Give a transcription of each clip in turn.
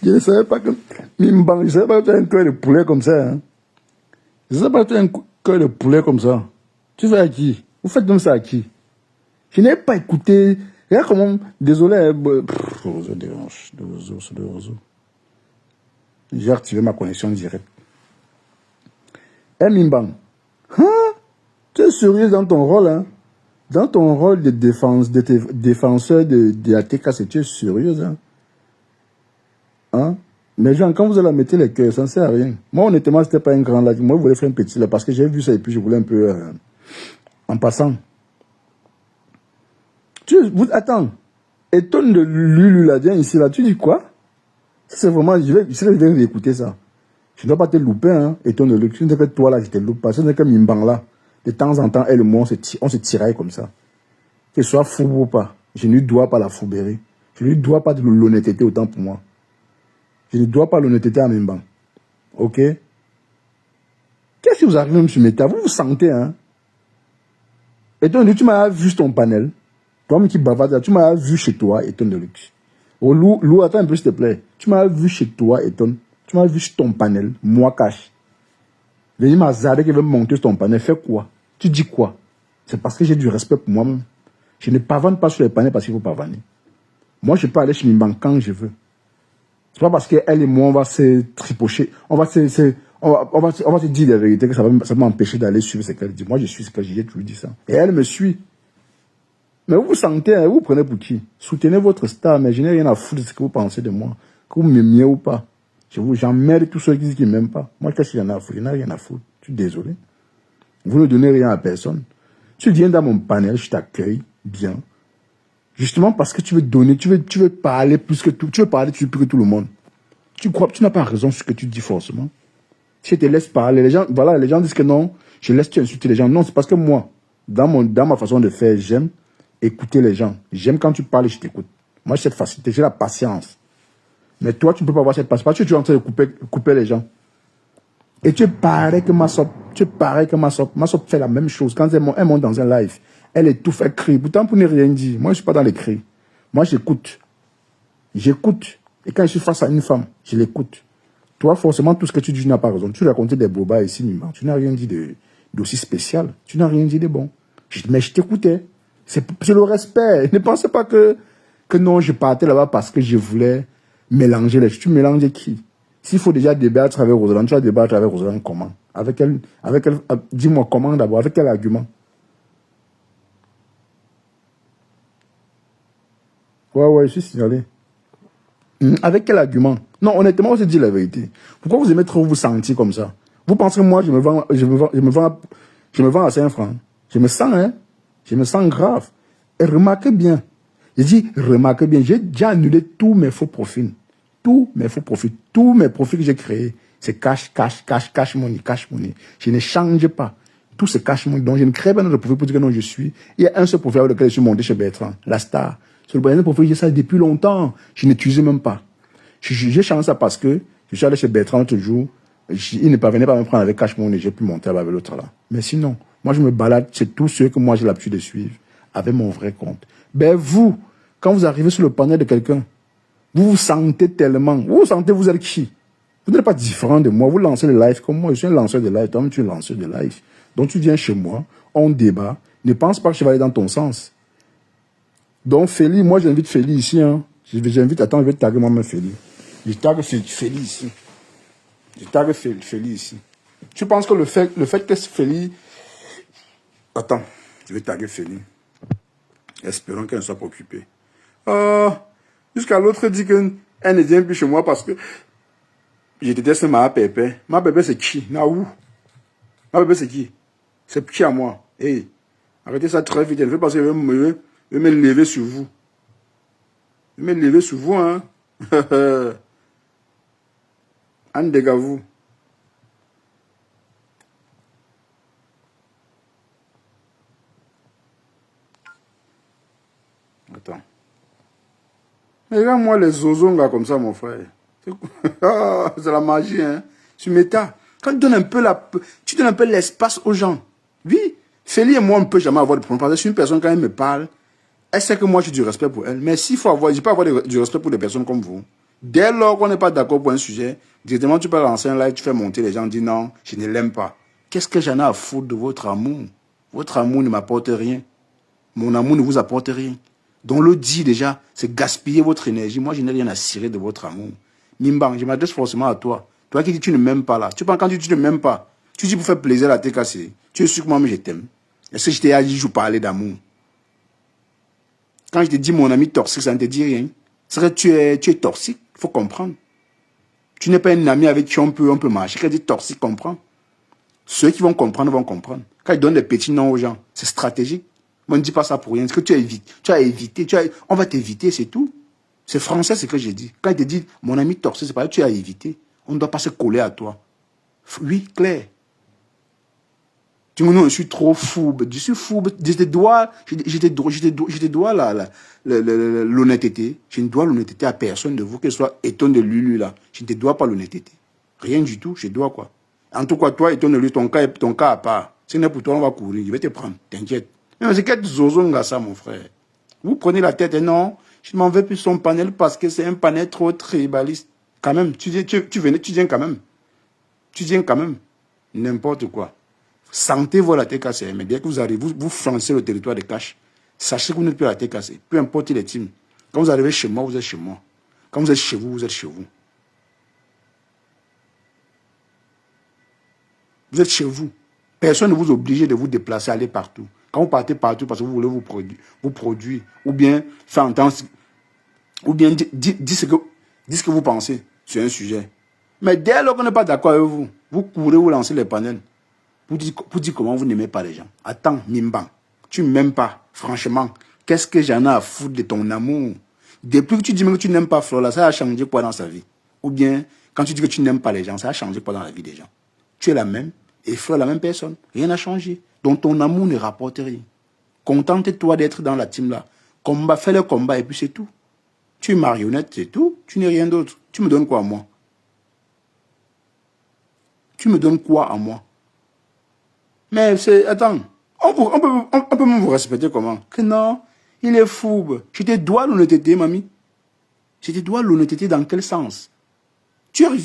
Je ne savais pas que... Mimban, je ne savais pas que tu as un cœur de poulet comme ça. Hein. Je ne savais pas que tu as un cœur de poulet comme ça. Tu fais à qui? Vous faites comme ça à qui? Je n'ai pas écouté. Regarde comment... Désolé. Le réseau dérange. Le réseau. J'ai activé ma connexion directe. Mimban. Hein? Tu es sérieux dans ton rôle, hein? Dans ton rôle de défenseur de la TKC, tu es sérieuse, hein? Hein? Mais genre, quand vous allez mettre les cœurs, ça ne sert à rien. Moi, honnêtement, c'était pas un grand là. Moi, je voulais faire un petit là parce que j'ai vu ça et puis je voulais un peu en passant. Attends. Étonne de Lulu là, viens ici là. Tu dis quoi? C'est vraiment, je vais réécouter ça. Je ne dois pas te louper, hein. Étonne de Lulu. Ce n'est que toi là, je te loupe pas. Ce n'est que Mimban là. De temps en temps, elle et moi, on se tiraille comme ça. Que ce soit fou ou pas. Je ne lui dois pas la fouberie. Je ne lui dois pas de l'honnêteté autant pour moi. Je ne dois pas l'honnêteté à Mimban. Ok? Qu'est-ce qui vous arrive même sur Meta? Vous vous sentez, hein? Étonne de tu m'as vu ton panel. Toi-même qui bavarde, tu m'as vu chez toi, Étonne de luxe. Oh, Lou, attends un peu, s'il te plaît. Tu m'as vu chez toi, Étonne. Tu m'as vu sur ton panel. Moi, cache. Venez m'azarder qui veut me monter sur ton panel. Fais quoi? Tu dis quoi? C'est parce que j'ai du respect pour moi-même. Je ne pavane pas sur les panels parce qu'il faut pavaner. Moi, je peux aller chez Mimban quand je veux. C'est pas parce qu'elle et moi, on va se tripocher. On va se dire la vérité que ça va m'empêcher d'aller suivre ce qu'elle dit. Moi, je suis ce que j'ai toujours dit ça. Et elle me suit. Mais vous vous sentez, hein, vous prenez pour qui? Soutenez votre star, mais je n'ai rien à foutre de ce que vous pensez de moi. Que vous m'aimiez ou pas. J'emmerde tous ceux qui disent qu'ils ne m'aiment pas. Moi, qu'est-ce que j'en ai à foutre? Je n'ai rien à foutre. Je suis désolé. Vous ne donnez rien à personne. Tu viens dans mon panel, je t'accueille bien. Justement parce que tu veux donner, tu veux parler plus que tout, tu veux parler plus que tout le monde. Tu crois que tu n'as pas raison sur ce que tu dis forcément. Si je te laisse parler, les gens, voilà, les gens disent que non, je laisse tu insulter les gens. Non, c'est parce que moi, dans ma façon de faire, j'aime écouter les gens. J'aime quand tu parles et je t'écoute. Moi, j'ai cette facilité, j'ai la patience. Mais toi, tu ne peux pas avoir cette patience parce que tu es en train de couper les gens. Et tu es pareil que Massop. Massop fait la même chose. Quand elle monte dans un live, elle étouffe, elle crie. Pourtant, pour ne rien dire. Moi, je ne suis pas dans les cris. Moi, j'écoute. J'écoute. Et quand je suis face à une femme, je l'écoute. Toi, forcément, tout ce que tu dis, tu n'as pas raison. Tu racontais des bobas ici, Mimban. Tu n'as rien dit d'aussi spécial. Tu n'as rien dit de bon. Mais je t'écoutais. C'est le respect. Ne pensez pas que non, je partais là-bas parce que je voulais mélanger les choses. Tu mélanges qui? S'il faut déjà débattre avec Rosaline, tu vas débattre avec Rosaline comment? Avec elle, dis-moi comment d'abord, avec quel argument? Ouais, je suis signalé. Avec quel argument? Non, honnêtement, on se dit la vérité. Pourquoi vous aimez trop vous sentir comme ça? Vous pensez que moi, je me vends à 5 francs. Je me sens, hein? Je me sens grave. Et remarquez bien. Je dis, remarquez bien, j'ai déjà annulé tous mes faux profils. Tous mes faux profils. Tous mes profils que j'ai créés. C'est cash money. Je ne change pas. Tout c'est cash money. Donc, je ne crée pas de profil pour dire que non, je suis. Il y a un seul profil avec lequel je suis monté chez Bertrand. La star. C'est le premier profil, j'ai ça depuis longtemps. Je n'utilisais même pas. J'ai changé ça parce que je suis allé chez Bertrand toujours. Il ne parvenait pas à me prendre avec cash money. J'ai pu monter avec l'autre là. Mais sinon, moi, je me balade. C'est tous ceux que moi, j'ai l'habitude de suivre avec mon vrai compte. Ben, vous, quand vous arrivez sur le panel de quelqu'un, vous vous sentez tellement. Vous vous sentez, vous êtes qui? Vous n'êtes pas différent de moi. Vous lancez le live comme moi. Je suis un lanceur de live. Toi-même, tu es un lanceur de live. Donc, tu viens chez moi, on débat. Ne pense pas que je vais aller dans ton sens. Donc, Feli, moi, j'invite Feli ici. Hein. J'invite, attends, je vais taguer moi-même Feli. Je tague Feli ici. Je tague Feli ici. Tu penses que le fait que Feli... Attends, je vais taguer Feli. Espérons qu'elle ne soit pas occupée. Jusqu'à l'autre dit qu'elle ne vient plus chez moi parce que je déteste ma pépé. Ma pépé, c'est qui? Naou. Ma pépé, c'est qui? C'est qui à moi? Hey, arrêtez ça très vite. Elle veut parce qu'elle veut me lever sur vous. Elle veut me lever sur vous, hein. En dégâts vous. Attends. Mais regarde-moi les zozongas comme ça, mon frère. C'est la magie, hein. Tu m'étais. Quand tu donnes un peu l'espace aux gens. Oui, Feli et moi, on ne peut jamais avoir de problème. Parce que si une personne, quand elle me parle, Elle sait que moi, j'ai du respect pour elle. Mais s'il faut avoir, je peux avoir du respect pour des personnes comme vous. Dès lors qu'on n'est pas d'accord pour un sujet, directement, tu peux lancer un live, tu fais monter les gens, dis non, je ne l'aime pas. Qu'est-ce que j'en ai à foutre de votre amour? Votre amour ne m'apporte rien. Mon amour ne vous apporte rien. Donc le dit déjà, c'est gaspiller votre énergie. Moi, je n'ai rien à cirer de votre amour. Mimbang, je m'adresse forcément à toi. Toi qui dis tu ne m'aimes pas là. Tu penses quand tu dis tu ne m'aimes pas, tu dis pour faire plaisir à tes cassés. Tu es sûr que moi, je t'aime. Est-ce que je t'ai dit, je parlais d'amour? Quand je te dis mon ami toxique, ça ne te dit rien. C'est que tu es toxique, il faut comprendre. Tu n'es pas un ami avec qui on peut marcher. Quand je dis toxique, comprends. Ceux qui vont comprendre vont comprendre. Quand ils donnent des petits noms aux gens, c'est stratégique. Moi, ne dis pas ça pour rien. C'est que tu as évité. On va t'éviter, c'est tout. C'est français ce que j'ai dit. Quand il te dit mon ami toxique, c'est pas que tu as évité. On ne doit pas se coller à toi. Oui, clair. Tu me dis, non, je suis trop fourbe. Je suis fourbe. Je te dois l'honnêteté. Je ne dois l'honnêteté à personne de vous, que ce soit Eton de Lulu là. Je ne te dois pas l'honnêteté. Rien du tout, je dois quoi. En tout cas, toi, Eton de Lulu, ton cas à part. Si n'est pour toi, on va courir. Je vais te prendre. T'inquiète. Mais c'est quel zozo ça, mon frère. Vous prenez la tête et non, je ne m'en veux plus son panel parce que c'est un panel trop tribaliste. Quand même, tu viens quand même. Tu viens quand même. N'importe quoi. Sentez-vous la tête cassée. Mais dès que vous arrivez, vous franchissez le territoire de cash. Sachez que vous n'êtes plus à la tête cassée. Peu importe les teams. Quand vous arrivez chez moi, vous êtes chez moi. Quand vous êtes chez vous, vous êtes chez vous. Vous êtes chez vous. Personne ne vous oblige de vous déplacer, aller partout. Quand vous partez partout parce que vous voulez vous produire, ou bien faire entendre, ou bien dire ce que vous pensez sur un sujet. Mais dès lors qu'on n'est pas d'accord avec vous, vous courez, vous lancez les panels. Pour dire comment vous n'aimez pas les gens. Attends, Mimban, tu ne m'aimes pas, franchement. Qu'est-ce que j'en ai à foutre de ton amour? Depuis que tu dis même que tu n'aimes pas Flora, ça a changé quoi dans sa vie? Ou bien, quand tu dis que tu n'aimes pas les gens, ça a changé quoi dans la vie des gens? Tu es la même, et Flora la même personne. Rien n'a changé. Donc ton amour ne rapporte rien. Contente-toi d'être dans la team là. Combat, fais le combat et puis c'est tout. Tu es marionnette, c'est tout. Tu n'es rien d'autre. Tu me donnes quoi à moi? Tu me donnes quoi à moi? Mais c'est... Attends. On peut même vous respecter comment? Que non, il est fourbe. Je te dois l'honnêteté, mamie. Je te dois l'honnêteté dans quel sens?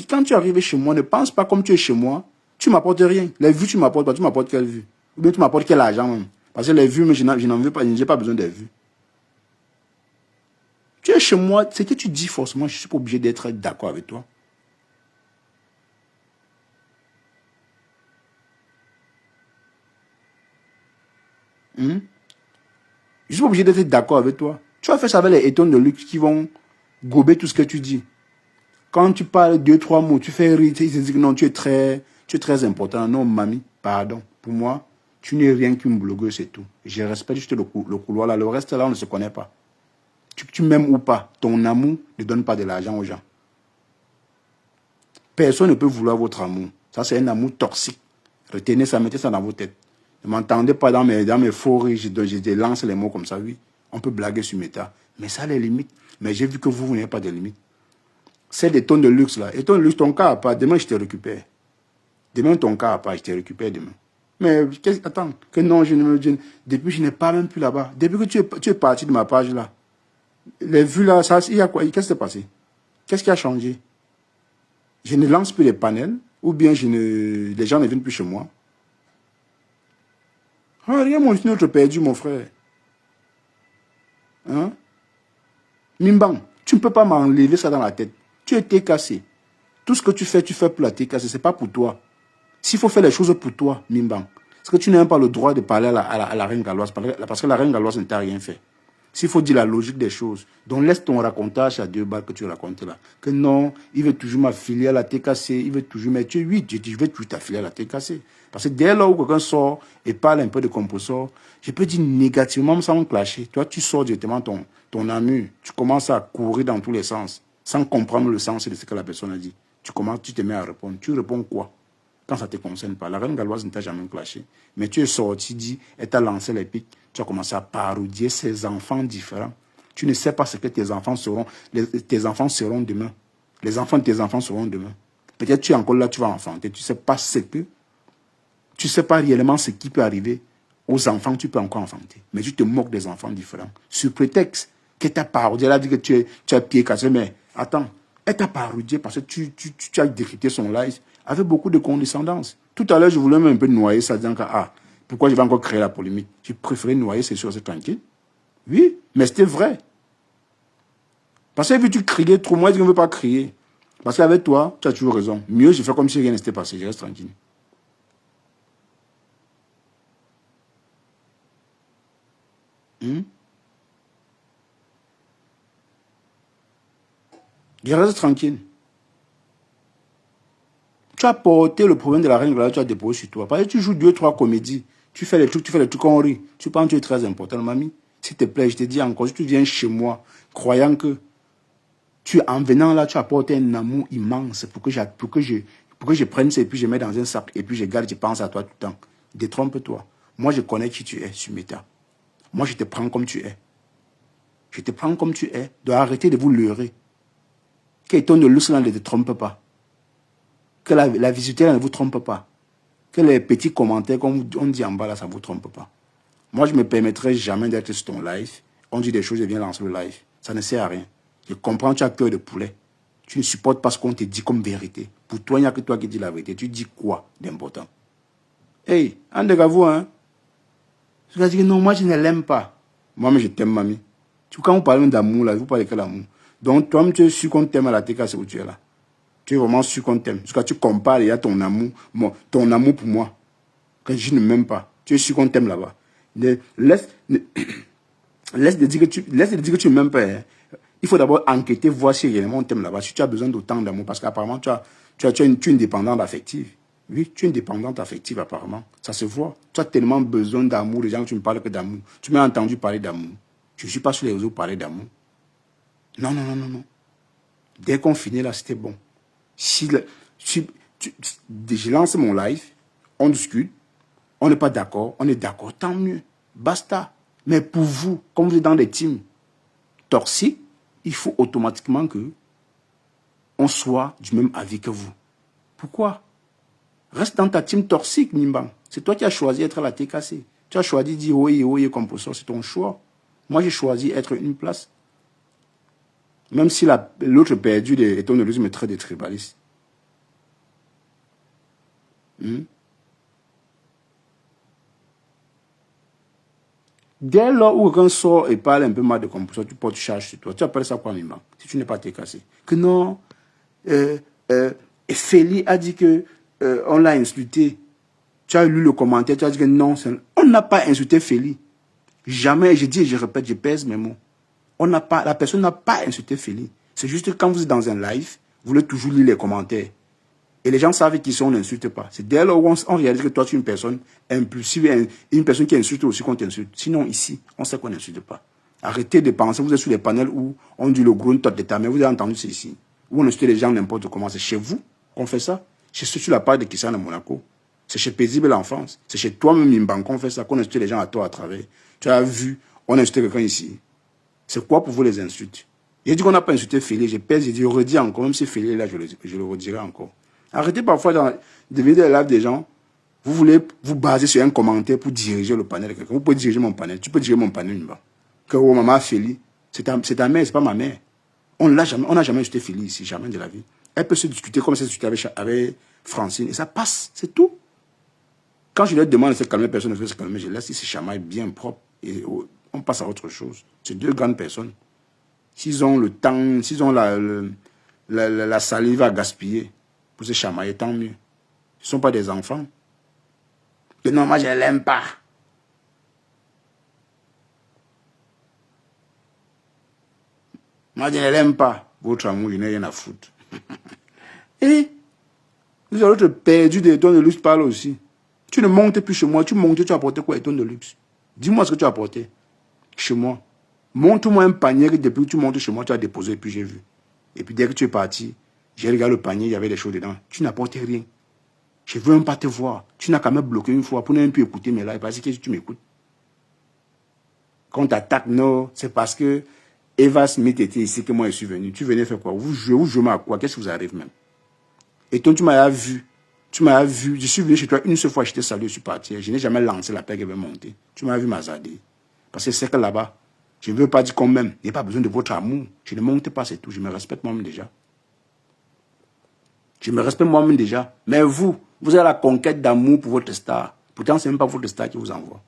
Quand tu arrives chez moi, ne pense pas comme tu es chez moi. Tu m'apportes rien. Les vues, tu m'apportes pas. Tu m'apportes quelle vue? Ou bien tu m'apportes quel argent même? Parce que les vues, mais je n'en veux pas. Je n'ai pas besoin des vues. Tu es chez moi. Ce que tu dis forcément, je ne suis pas obligé d'être d'accord avec toi. Je ne suis pas obligé d'être d'accord avec toi. Tu vas faire ça avec les étonnes de luxe qui vont gober tout ce que tu dis. Quand tu parles 2-3 mots, tu fais rire, ils te disent que non, tu es très important. Non, mamie, pardon. Pour moi, tu n'es rien qu'une blogueuse, c'est tout. Je respecte juste le couloir là. Le reste là, on ne se connaît pas. Tu m'aimes ou pas, ton amour ne donne pas de l'argent aux gens. Personne ne peut vouloir votre amour. Ça, c'est un amour toxique. Retenez ça, mettez ça dans vos têtes. Ne m'entendez pas dans mes faux rires, je lance les mots comme ça, oui. On peut blaguer sur mes tas. Mais ça a les limites. Mais j'ai vu que vous n'avez pas de limites. C'est des tonnes de luxe là. Et ton luxe, ton cas à part, demain je te récupère. Demain ton cas à part, je te récupère demain. Mais attends, que non, depuis je n'ai pas même plus là-bas. Depuis que tu es parti de ma page là, les vues là, ça, il y a quoi? Qu'est-ce qui s'est passé? Qu'est-ce qui a changé? Je ne lance plus les panels, ou bien les gens ne viennent plus chez moi. Ah, rien, mon autre perdu, mon frère. Hein? Mimbang, tu ne peux pas m'enlever ça dans la tête. Tu es cassé. Tout ce que tu fais pour la tête cassée, ce n'est pas pour toi. S'il faut faire les choses pour toi, Mimbang, parce que tu n'as même pas le droit de parler à la reine galloise, parce que la reine galloise ne t'a rien fait. S'il faut dire la logique des choses, donc laisse ton racontage à 2 balles que tu racontes là. Que non, il veut toujours m'affilier à la TKC, il veut toujours mettre 8, je vais toujours t'affilier à la TKC. Parce que dès lors où quelqu'un sort et parle un peu de composeur, je peux dire négativement sans clasher. Toi, tu sors directement ton ami, tu commences à courir dans tous les sens, sans comprendre le sens de ce que la personne a dit. Tu te mets à répondre. Tu réponds quoi? Quand ça ne te concerne pas. La reine galloise ne t'a jamais clashé. Mais tu es sorti, dit, et tu as lancé les pics. Tu as commencé à parodier ces enfants différents. Tu ne sais pas ce que tes enfants seront. Tes enfants seront demain. Les enfants de tes enfants seront demain. Peut-être tu es encore là, tu vas enfanter. Tu ne sais pas ce que. Tu ne sais pas réellement ce qui peut arriver Aux enfants, tu peux encore enfanter. Mais tu te moques des enfants différents. Sous prétexte que ta parodié, elle a dit que tu as pied cassé. Mais attends, elle t'a parodié parce que tu as décrypté son live avec beaucoup de condescendance. Tout à l'heure, je voulais même un peu noyer ça, disant que, pourquoi je vais encore créer la polémique? J'ai préféré noyer, c'est sûr, c'est tranquille. Oui, mais c'était vrai. Parce que vu tu criais trop, moi je ne veux pas crier. Parce qu'avec toi, tu as toujours raison. Mieux, je fais comme si rien n'était passé, je reste tranquille. Je reste tranquille. Tu as porté le problème de la reine Glada, tu as déposé sur toi. Parce que tu joues 2-3 comédies. Tu fais les trucs qu'on rit. Tu penses que tu es très important, mamie. S'il te plaît, je te dis encore, si tu viens chez moi, croyant que en venant là, tu apportes un amour immense pour que je prenne ça et puis je mets dans un sac et puis je garde, je pense à toi tout le temps. Détrompe-toi. Moi, je connais qui tu es, Sumeta. Moi, je te prends comme tu es. Je te prends comme tu es. Donc, arrêtez de vous leurrer. Que ton de luxe ne te trompe pas. Que la visiteuse ne vous trompe pas. Que les petits commentaires, comme on dit en bas là, ça ne vous trompe pas. Moi, je ne me permettrai jamais d'être sur ton live. On dit des choses, je viens lancer le live. Ça ne sert à rien. Je comprends, tu as cœur de poulet. Tu ne supportes pas ce qu'on te dit comme vérité. Pour toi, il n'y a que toi qui dis la vérité. Tu dis quoi d'important? Hey, un de vous, hein? Tu vas dire non, moi je ne l'aime pas. Moi, mais je t'aime, mamie. Quand vous parlez d'amour, là, vous parlez que l'amour. Donc, toi, tu es sûr qu'on t'aime à la TK, c'est où tu es là. Tu es vraiment sûr qu'on t'aime. Parce que tu compares, il y a ton amour pour moi. Que je ne m'aime pas. Tu es sûr qu'on t'aime là-bas. Laisse de dire que tu ne m'aimes pas. Hein. Il faut d'abord enquêter, voir si réellement on t'aime là-bas. Si tu as besoin d'autant d'amour. Parce qu'apparemment, tu es une dépendante affective. Oui, tu es une dépendante affective apparemment. Ça se voit. Tu as tellement besoin d'amour. Les gens, tu ne parles que d'amour. Tu m'as entendu parler d'amour. Je ne suis pas sur les réseaux parler d'amour. Non, non, non, non, non. Dès qu'on finit là, c'était bon. Si je lance mon live, on discute, on n'est pas d'accord, on est d'accord, tant mieux. Basta. Mais pour vous, comme vous êtes dans des teams toxiques, il faut automatiquement que on soit du même avis que vous. Pourquoi? Reste dans ta team toxique, Nimbang. C'est toi qui as choisi d'être à la TKC. Tu as choisi de dire oui, comme pour ça, c'est ton choix. Moi, j'ai choisi d'être une place. Même si l'autre perdu et ton illusion me traite de tribaliste. Dès lors où quelqu'un sort et parle un peu mal de composition, tu portes charge sur toi. Tu appelles ça quoi, Nimbang? Si tu n'es pas TKC. Que non, Feli a dit que on l'a insulté. Tu as lu le commentaire, tu as dit que non, on n'a pas insulté Feli. Jamais, je dis et je répète, je pèse mes mots. La personne n'a pas insulté Feli. C'est juste que quand vous êtes dans un live, vous voulez toujours lire les commentaires. Et les gens savent qu'ils on n'insulte pas. C'est dès lors où on réalise que toi, tu es une personne impulsive, une personne qui insulte aussi qu'on t'insulte. Sinon, ici, on sait qu'on n'insulte pas. Arrêtez de penser, vous êtes sur les panels où on dit le gros tot de ta mère. Vous avez entendu, c'est ici. Où on insulte les gens n'importe comment. C'est chez vous qu'on fait ça. C'est sur la part de Kissan de Monaco. C'est chez Paisible l'enfance. C'est chez toi-même, Mimban, qu'on fait ça, qu'on insulte les gens à toi à travers. Tu as vu, on insulte quelqu'un ici. C'est quoi pour vous les insultes? J'ai dit qu'on n'a pas insulté Félix, je pèse, j'ai dit, je redis encore, même si Félix est là, je le redirai encore. Arrêtez parfois de venir des lives des gens, vous voulez vous baser sur un commentaire pour diriger le panel de quelqu'un. Vous pouvez diriger mon panel, tu peux diriger mon panel. Que oh, maman Félix, c'est ta mère, c'est pas ma mère. On n'a jamais insulté Félix ici, jamais de la vie. Elle peut se discuter comme ça, discuter avec Francine, et ça passe, c'est tout. Quand je leur demande de se calmer, personne ne veut se calmer, je laisse ces chamailles bien propres et on passe à autre chose. C'est deux grandes personnes. S'ils ont le temps, s'ils ont la salive à gaspiller pour se chamailler, tant mieux. Ce ne sont pas des enfants. Que non, moi je ne l'aime pas. Moi je ne l'aime pas. Votre amour, je n'ai rien à foutre. Et vous avez l'autre perdu des tonnes de luxe parle aussi. Tu ne montes plus chez moi, tu montes, tu as apporté quoi, les tonnes de luxe? Dis-moi ce que tu as apporté chez moi. Montre-moi un panier que depuis que tu montes chez moi, tu as déposé et puis j'ai vu. Et puis dès que tu es parti, j'ai regardé le panier, il y avait des choses dedans. Tu n'apportes rien. Je ne veux même pas te voir. Tu n'as qu'à me bloquer une fois pour ne même plus écouter mes lives. Parce que tu m'écoutes. Quand on t'attaque, non, c'est parce que Eva Smith était ici que moi je suis venu. Tu venais faire quoi? Vous jouez à quoi? Qu'est-ce qui vous arrive même? Et toi, tu m'as vu. Tu m'as vu, je suis venu chez toi une seule fois, je t'ai salué, je suis parti. Je n'ai jamais lancé la paix qui avait monté. Tu m'as vu m'azarder. Parce que c'est que là-bas, je ne veux pas dire qu'on m'aime. Il n'y a pas besoin de votre amour. Je ne monte pas, c'est tout. Je me respecte moi-même déjà. Je me respecte moi-même déjà. Mais vous avez la conquête d'amour pour votre star. Pourtant, ce n'est même pas votre star qui vous envoie.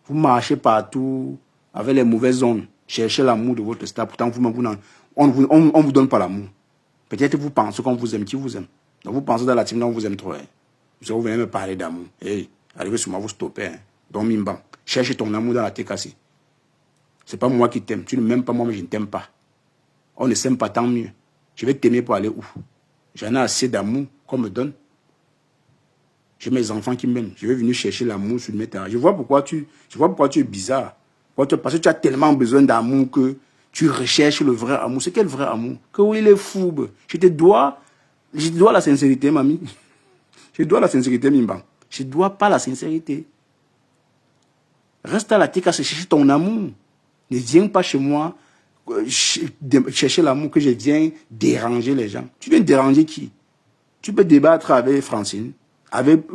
Vous marchez partout avec les mauvaises ondes. Cherchez l'amour de votre star. Pourtant, on ne vous donne pas l'amour. Peut-être vous pensez qu'on vous aime. Qui vous aime? Donc vous pensez dans la team, on vous aime trop. Hein. Vous venez me parler d'amour. Hey, arrivez sur moi, vous stoppez. Hein. Donc, Mimban, cherchez ton amour dans la tête cassée. Ce n'est pas moi qui t'aime. Tu ne m'aimes pas moi, mais je ne t'aime pas. On ne s'aime pas, tant mieux. Je vais t'aimer pour aller où? J'en ai assez d'amour qu'on me donne. J'ai mes enfants qui m'aiment. Je vais venir chercher l'amour sur mes terrains. Je vois pourquoi tu es bizarre. Parce que tu as tellement besoin d'amour que tu recherches le vrai amour. C'est quel vrai amour? Que oui, il est fou. Je te dois la sincérité, mamie. Je dois la sincérité, Mimban. Je ne dois pas la sincérité. Reste à la tête à chercher ton amour. Ne viens pas chez moi chercher l'amour que je viens déranger les gens. Tu viens déranger qui? Tu peux débattre avec Francine, avec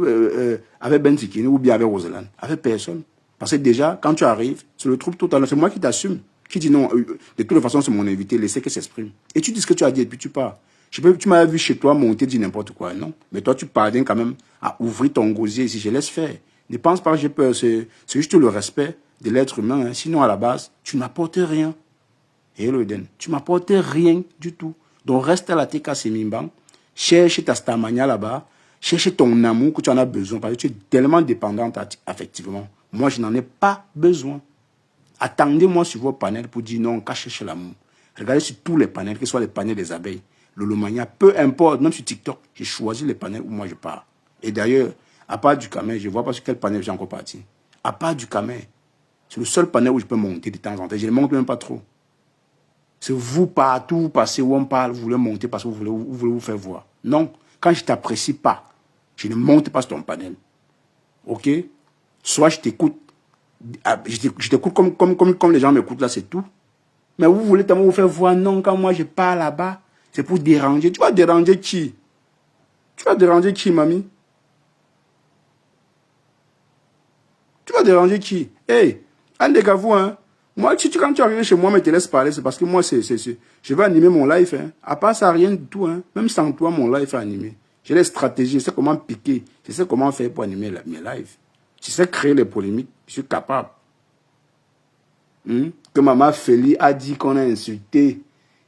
Benzikine ou bien avec Roselaine. Avec personne. Parce que déjà, quand tu arrives, c'est le trouble total. C'est moi qui t'assume. Qui dit non, de toute façon, c'est mon invité, laissez qu'elle s'exprime. Et tu dis ce que tu as dit et puis tu pars. Tu m'as vu chez toi monter, dire n'importe quoi, non? Mais toi, tu parviens quand même à ouvrir ton gosier ici. Je laisse faire. Ne pense pas que j'ai peur. C'est juste le respect de l'être humain. Hein. Sinon, à la base, tu n'apportes rien. Hello Eden, tu m'apportes rien du tout. Donc reste à la TK Semimban, cherche ta stamania là-bas, cherche ton amour que tu en as besoin parce que tu es tellement dépendante affectivement. Moi, je n'en ai pas besoin. Attendez-moi sur vos panels pour dire non, qu'à chercher l'amour. Regardez sur tous les panels, que ce soit les panels des abeilles, le Lomania, peu importe, même sur TikTok, j'ai choisi les panels où moi je pars. Et d'ailleurs, à part du Camer, je ne vois pas sur quel panel j'ai encore parti. À part du Camer, c'est le seul panel où je peux monter de temps en temps. Je ne monte même pas trop. C'est vous partout, vous passez où on parle, vous voulez monter parce que vous voulez vous faire voir. Non, quand je ne t'apprécie pas, je ne monte pas sur ton panel. Ok? Soit je t'écoute, je t'écoute comme les gens m'écoutent là, c'est tout. Mais vous voulez tellement vous faire voir. Non, quand moi je pars là-bas, c'est pour déranger. Tu vas déranger qui? Tu vas déranger qui, mamie? Tu vas déranger qui? Hey, Andegavou, hein? Moi, quand tu arrives chez moi, mais te laisse parler, c'est parce que moi, je vais animer mon live. Hein. À part ça, rien du tout. Hein. Même sans toi, mon live est animé. J'ai les stratégies, je sais comment piquer, je sais comment faire pour animer mes lives. Je sais créer les polémiques, je suis capable. Que maman Félie a dit qu'on a insulté.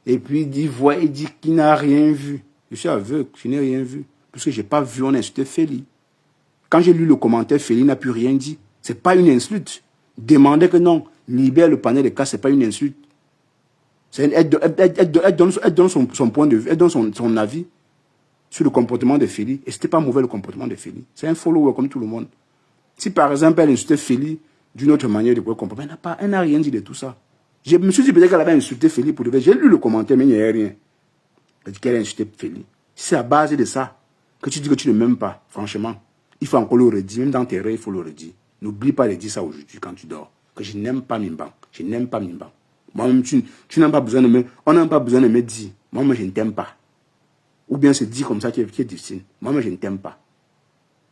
Et puis il dit qu'il n'a rien vu. Je suis aveugle, je n'ai rien vu. Parce que je n'ai pas vu, on a insulté Félie. Quand j'ai lu le commentaire, Félie n'a plus rien dit. Ce n'est pas une insulte. Demandez que non. Libère le panel de cas, ce n'est pas une insulte. Elle donne son point de vue, elle donne son avis sur le comportement de Félie. Et ce n'était pas mauvais le comportement de Félie. C'est un follower comme tout le monde. Si par exemple elle insultait Félie d'une autre manière de comporter, elle n'a rien dit de tout ça. Je me suis dit peut-être qu'elle avait insulté Félie pour le faire. J'ai lu le commentaire, mais il n'y avait rien. Elle dit qu'elle a insulté Félie. C'est à base de ça que tu dis que tu ne m'aimes pas, franchement. Il faut encore le redire, même dans tes rêves, il faut le redire. N'oublie pas de dire ça aujourd'hui quand tu dors. Que je n'aime pas Mimban. Je n'aime pas Mimban. Moi-même, tu n'as pas besoin de me... On n'a pas besoin de me dire. Moi-même, je ne t'aime pas. Ou bien se dire comme ça qui est difficile. Moi-même, je ne t'aime pas.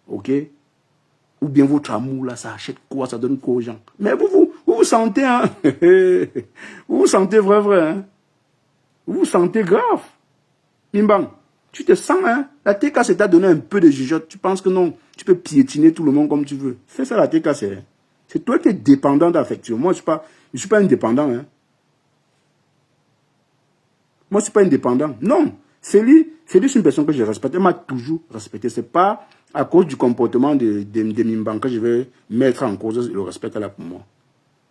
Ok? Ou bien votre amour, là, ça achète quoi? Ça donne quoi aux gens? Mais vous sentez, hein? Vous vous sentez vrai, hein? Vous vous sentez grave. Mimban, tu te sens, hein? La TK t'a donné un peu de jugeote. Tu penses que non, tu peux piétiner tout le monde comme tu veux. C'est ça la TK, c'est toi qui es dépendant d'affection. Moi, je ne suis pas indépendant. Hein. Moi, je ne suis pas indépendant. Non. Félie, c'est une personne que je respecte. Elle m'a toujours respecté. Ce n'est pas à cause du comportement de Mimban que je vais mettre en cause le respect qu'elle a pour moi.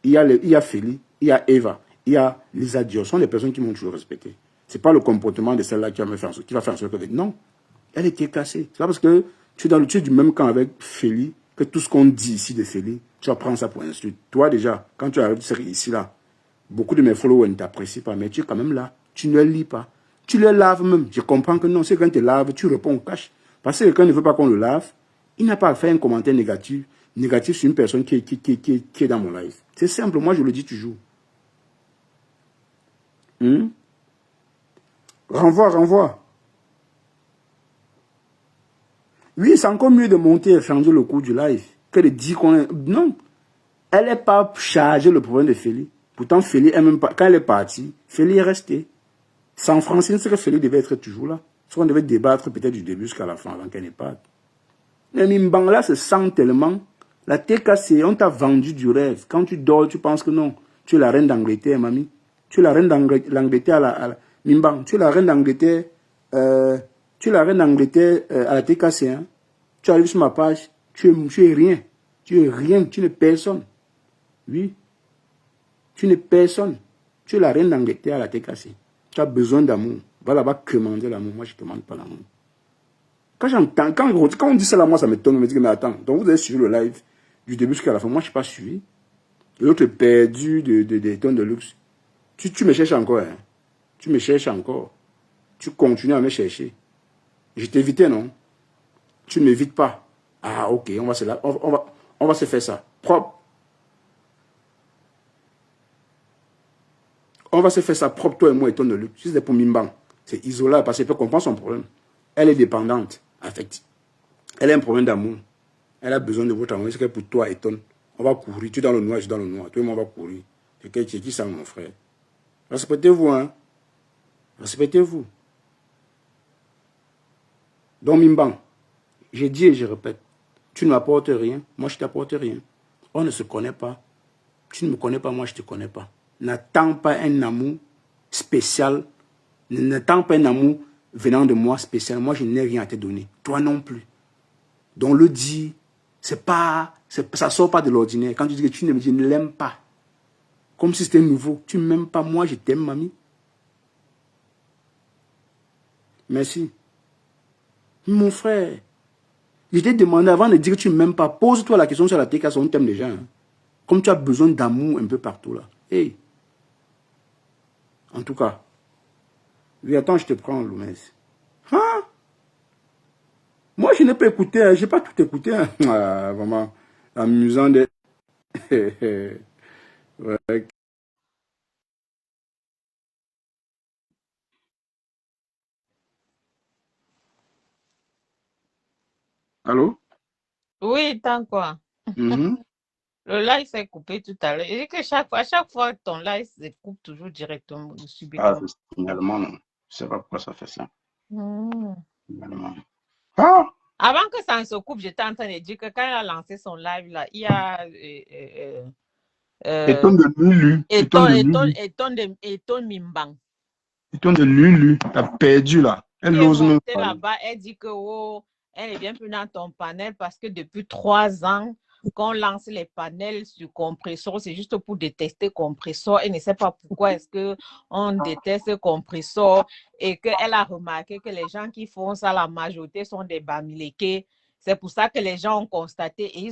Il y a Félie, il y a Eva, il y a Lisa Dior. Ce sont les personnes qui m'ont toujours respecté. Ce n'est pas le comportement de celle-là qui va faire en sorte que... Non. Elle était cassée. C'est pas parce que tu es du même camp avec Félie que tout ce qu'on dit ici de Félie, tu vas prendre ça pour insulte. Toi, déjà, quand tu arrives ici, là, beaucoup de mes followers ne t'apprécient pas, mais tu es quand même là. Tu ne les lis pas. Tu les laves même. Je comprends que non, c'est quand tu laves, tu réponds, on cache. Parce que quelqu'un ne veut pas qu'on le lave, il n'a pas à faire un commentaire négatif sur une personne qui est dans mon live. C'est simple, moi je le dis toujours. Renvoie. Oui, c'est encore mieux de monter et changer le cours du live que de dire qu'on est... Non. Elle n'est pas chargée le problème de Félix. Pourtant, Félix, elle même pas... quand elle est partie, Félix est resté. Sans Francine, c'est que Félix devait être toujours là. Soit on devait débattre peut-être du début jusqu'à la fin avant qu'elle n'ait pas. Mais Mimbang là se sent tellement. La TKC, on t'a vendu du rêve. Quand tu dors, tu penses que non. Tu es la reine d'Angleterre, mamie. Tu es la reine d'Angleterre à la... Mimbang, tu es la reine d'Angleterre. Tu es la reine d'Angleterre à la TKC. Hein. Tu arrives sur ma page. Tu es rien. Tu es rien. Tu n'es personne. Oui. Tu n'es personne. Tu es la reine d'Angleterre à la TKC. Tu as besoin d'amour. Va là-bas commander l'amour. Moi, je ne commande pas l'amour. Quand j'entends, quand on dit ça là, moi, ça m'étonne. On me dit, mais attends, donc vous avez suivi le live du début jusqu'à la fin. Moi, je n'ai pas suivi. L'autre est perdu des tonnes de luxe. Tu me cherches encore. Hein. Tu me cherches encore. Tu continues à me chercher. Je t'évitais, non? Tu ne m'évites pas. Ah, ok, on va se faire ça. Propre. On va se faire ça propre, toi et moi, et ton de luxe. Si c'est pour Mimbang, c'est isolé parce qu'elle peut comprendre son problème. Elle est dépendante, affective. Elle a un problème d'amour. Elle a besoin de votre amour. C'est que pour toi et ton, on va courir. Tu es dans le noir, je suis dans le noir. Toi et moi, on va courir. C'est qui ça, mon frère? Respectez-vous, hein. Respectez-vous. Donc, Mimbang, j'ai dit et je répète, tu ne m'apportes rien, moi je t'apporte rien. On ne se connaît pas. Tu ne me connais pas, moi je ne te connais pas. N'attends pas un amour spécial. N'attends pas un amour venant de moi spécial. Moi, je n'ai rien à te donner. Toi non plus. Donc, le dit, ça ne sort pas de l'ordinaire. Quand tu dis que je ne l'aime pas, comme si c'était nouveau. Tu ne m'aimes pas, moi, je t'aime, mamie. Merci. Mon frère, je t'ai demandé avant de dire que tu ne m'aimes pas, pose-toi la question sur la TK, on t'aime déjà. Hein. Comme tu as besoin d'amour un peu partout là. Hey. En tout cas. Oui, attends, je te prends, Loumès. Hein? Moi, je n'ai pas écouté, hein. Je n'ai pas tout écouté. Hein. Ah, vraiment, amusant de... ouais. Allô? Oui, tant quoi. Le live s'est coupé tout à l'heure. Et que à chaque fois, ton live se coupe toujours directement, Ah, subitement. c'est signalement, non. Je sais pas pourquoi ça fait ça. Hmm. Signalement. Ah! Avant que ça ne se coupe, j'étais en train de dire que quand elle a lancé son live, là, il y a Étonne de Lulu. Étonne de Lulu. Eton Mimbang Étonne de Lulu. T'as perdu là. qui Elle est ose même montée parler. là-bas. Elle dit que oh, elle est bien plus dans ton panel parce que depuis 3 ans, qu'on lance les panels sur compresseur, c'est juste pour détester compresseur. Elle ne sait pas pourquoi est-ce qu'on déteste compresseur et qu'elle a remarqué que les gens qui font ça, la majorité sont des bamileke. C'est pour ça que les gens ont constaté et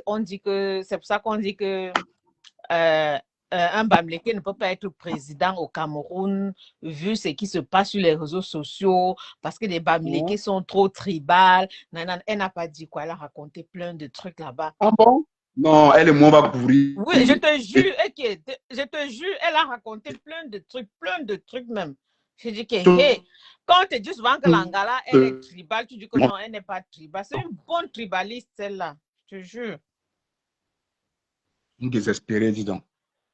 on dit que c'est pour ça qu'on dit que un Bamileke ne peut pas être président au Cameroun vu ce qui se passe sur les réseaux sociaux parce que les Bamileke sont trop tribales. Elle n'a pas dit quoi, elle a raconté plein de trucs là-bas. Ah bon? Non, elle et moi, on va pourrir. Oui, je te jure, elle a raconté plein de trucs même. Je dis que, hey, quand on te dit souvent que l'Angala, elle est tribale, tu dis que non, elle n'est pas tribale. C'est une bonne tribaliste, celle-là, je te jure. Une désespérée, dis donc.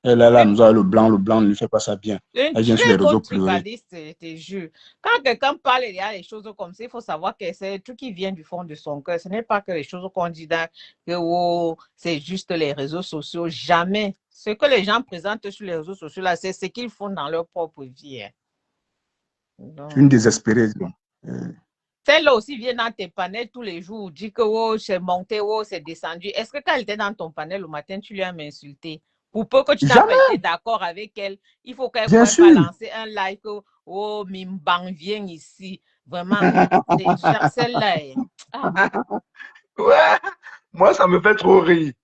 Elle est là, nous a le blanc ne lui fait pas ça bien. Une Elle vient sur les très réseaux bonne pleurer. tribaliste, je te jure. Quand quelqu'un parle, il y a des choses comme ça, il faut savoir que c'est tout qui vient du fond de son cœur. Ce n'est pas que les choses qu'on dit que oh, c'est juste les réseaux sociaux. Jamais. Ce que les gens présentent sur les réseaux sociaux, là, c'est ce qu'ils font dans leur propre vie. Hein. Donc, Une désespérée, dis donc. celle-là aussi vient dans tes panels tous les jours, dit que oh, c'est monté, oh, c'est descendu. Est-ce que quand elle était dans ton panel le matin, tu lui as insulté? Pour peu que tu n'as pas été d'accord avec elle, il faut qu'elle puisse pas lancer un like. Oh, Mimbang, viens ici. Vraiment, celle-là. Ah. Ouais, moi, ça me fait trop rire.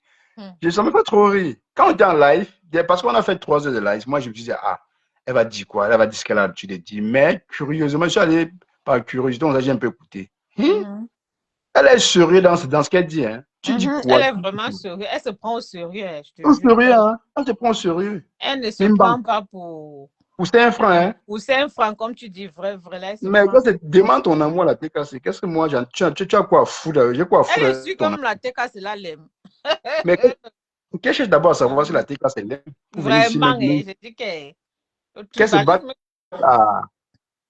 Ça me fait trop rire. Quand on était en live, parce qu'on a fait 3 heures de live, moi, je me disais, ah, elle va dire quoi? Elle va dire ce qu'elle a l'habitude de dire. Mais curieusement, je suis allé par curiosité, on a un peu écouté. Elle est sérieuse dans ce qu'elle dit. Hein. Tu dis quoi? Elle est vraiment sérieuse. Elle se prend au sérieux. Au sérieux, hein? Elle se prend au sérieux. Elle ne se prend pas pour Ou c'est un franc, hein? Ou c'est un franc, comme tu dis, vrai, là, c'est Mais franc. quand c'est demande ton amour à la TKC, qu'est-ce que moi, tu as quoi à foutre? J'ai quoi à foutre Elle est avec sûre ton comme amour? la TK, c'est la l'aime. Mais qu'est-ce que cherche d'abord à savoir si la TKC l'aime pour venir ici Vraiment, même. je dis que le Qu'elle se bat tribalisme, à.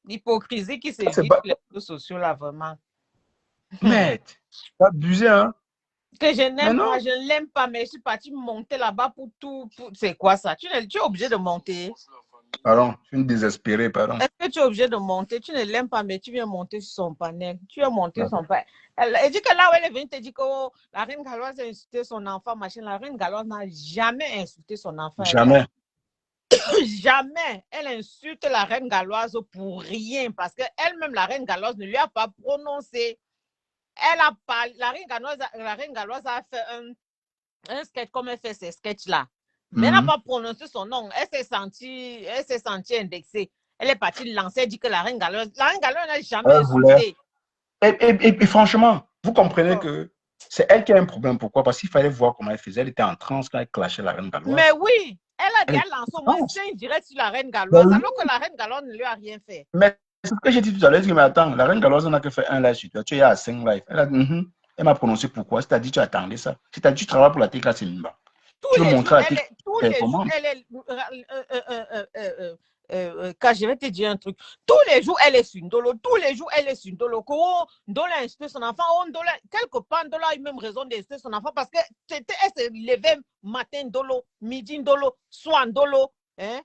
l'hypocrisie qui se Qu'elle se vit sur bat. les réseaux sociaux, là, vraiment. Merde, t'as abusé, hein? Que je Mais n'aime non. pas, je ne l'aime pas, mais je suis partie monter là-bas pour tout. C'est quoi ça? Tu es obligé de monter. Pardon, je suis une désespérée, pardon. Est-ce que tu es obligé de monter? Tu ne l'aimes pas, mais tu viens monter sur son panel. Tu as monté son panel. Elle dit que là où elle est venue te dire que oh, la reine Galoise a insulté son enfant, machin. La reine Galoise n'a jamais insulté son enfant. Jamais. Jamais. Elle insulte la reine Galoise pour rien parce qu'elle-même, la reine Galoise, ne lui a pas prononcé. Elle a parlé. La reine Galoise a fait un sketch comme elle fait ces sketchs-là. Mais elle n'a pas prononcé son nom. Elle s'est sentie indexée. Elle est partie lancer, elle dit que la reine Galoise n'a jamais insulté. Et franchement, vous comprenez que c'est elle qui a un problème. Pourquoi? Parce qu'il fallait voir comment elle faisait. Elle était en transe quand elle clashait la reine Galoise. Mais oui, elle a déjà lancé au moins 5 directs sur la reine Galoise, alors que la reine Galoise ne lui a rien fait. Mais c'est ce que j'ai dit tout à l'heure. Mais attends, la reine Galoise n'a que fait un live sur toi. Tu es à 5 lives. Elle m'a prononcé pourquoi. C'est-à-dit tu attendais ça. C'est-à-dire tu travailles pour la TK, c'est Nimba. Tu veux montrer à la TK. Tous les jours, elle est. Quand je vais te dire un truc, tous les jours, elle est sur Ndolo. Tous les jours, elle est sur Ndolo. Ndolo a insulté son enfant. Quelque part, Ndolo a eu même raison d'insulter son enfant parce qu'elle se levait matin Ndolo, midi Ndolo, soir Ndolo. Hein?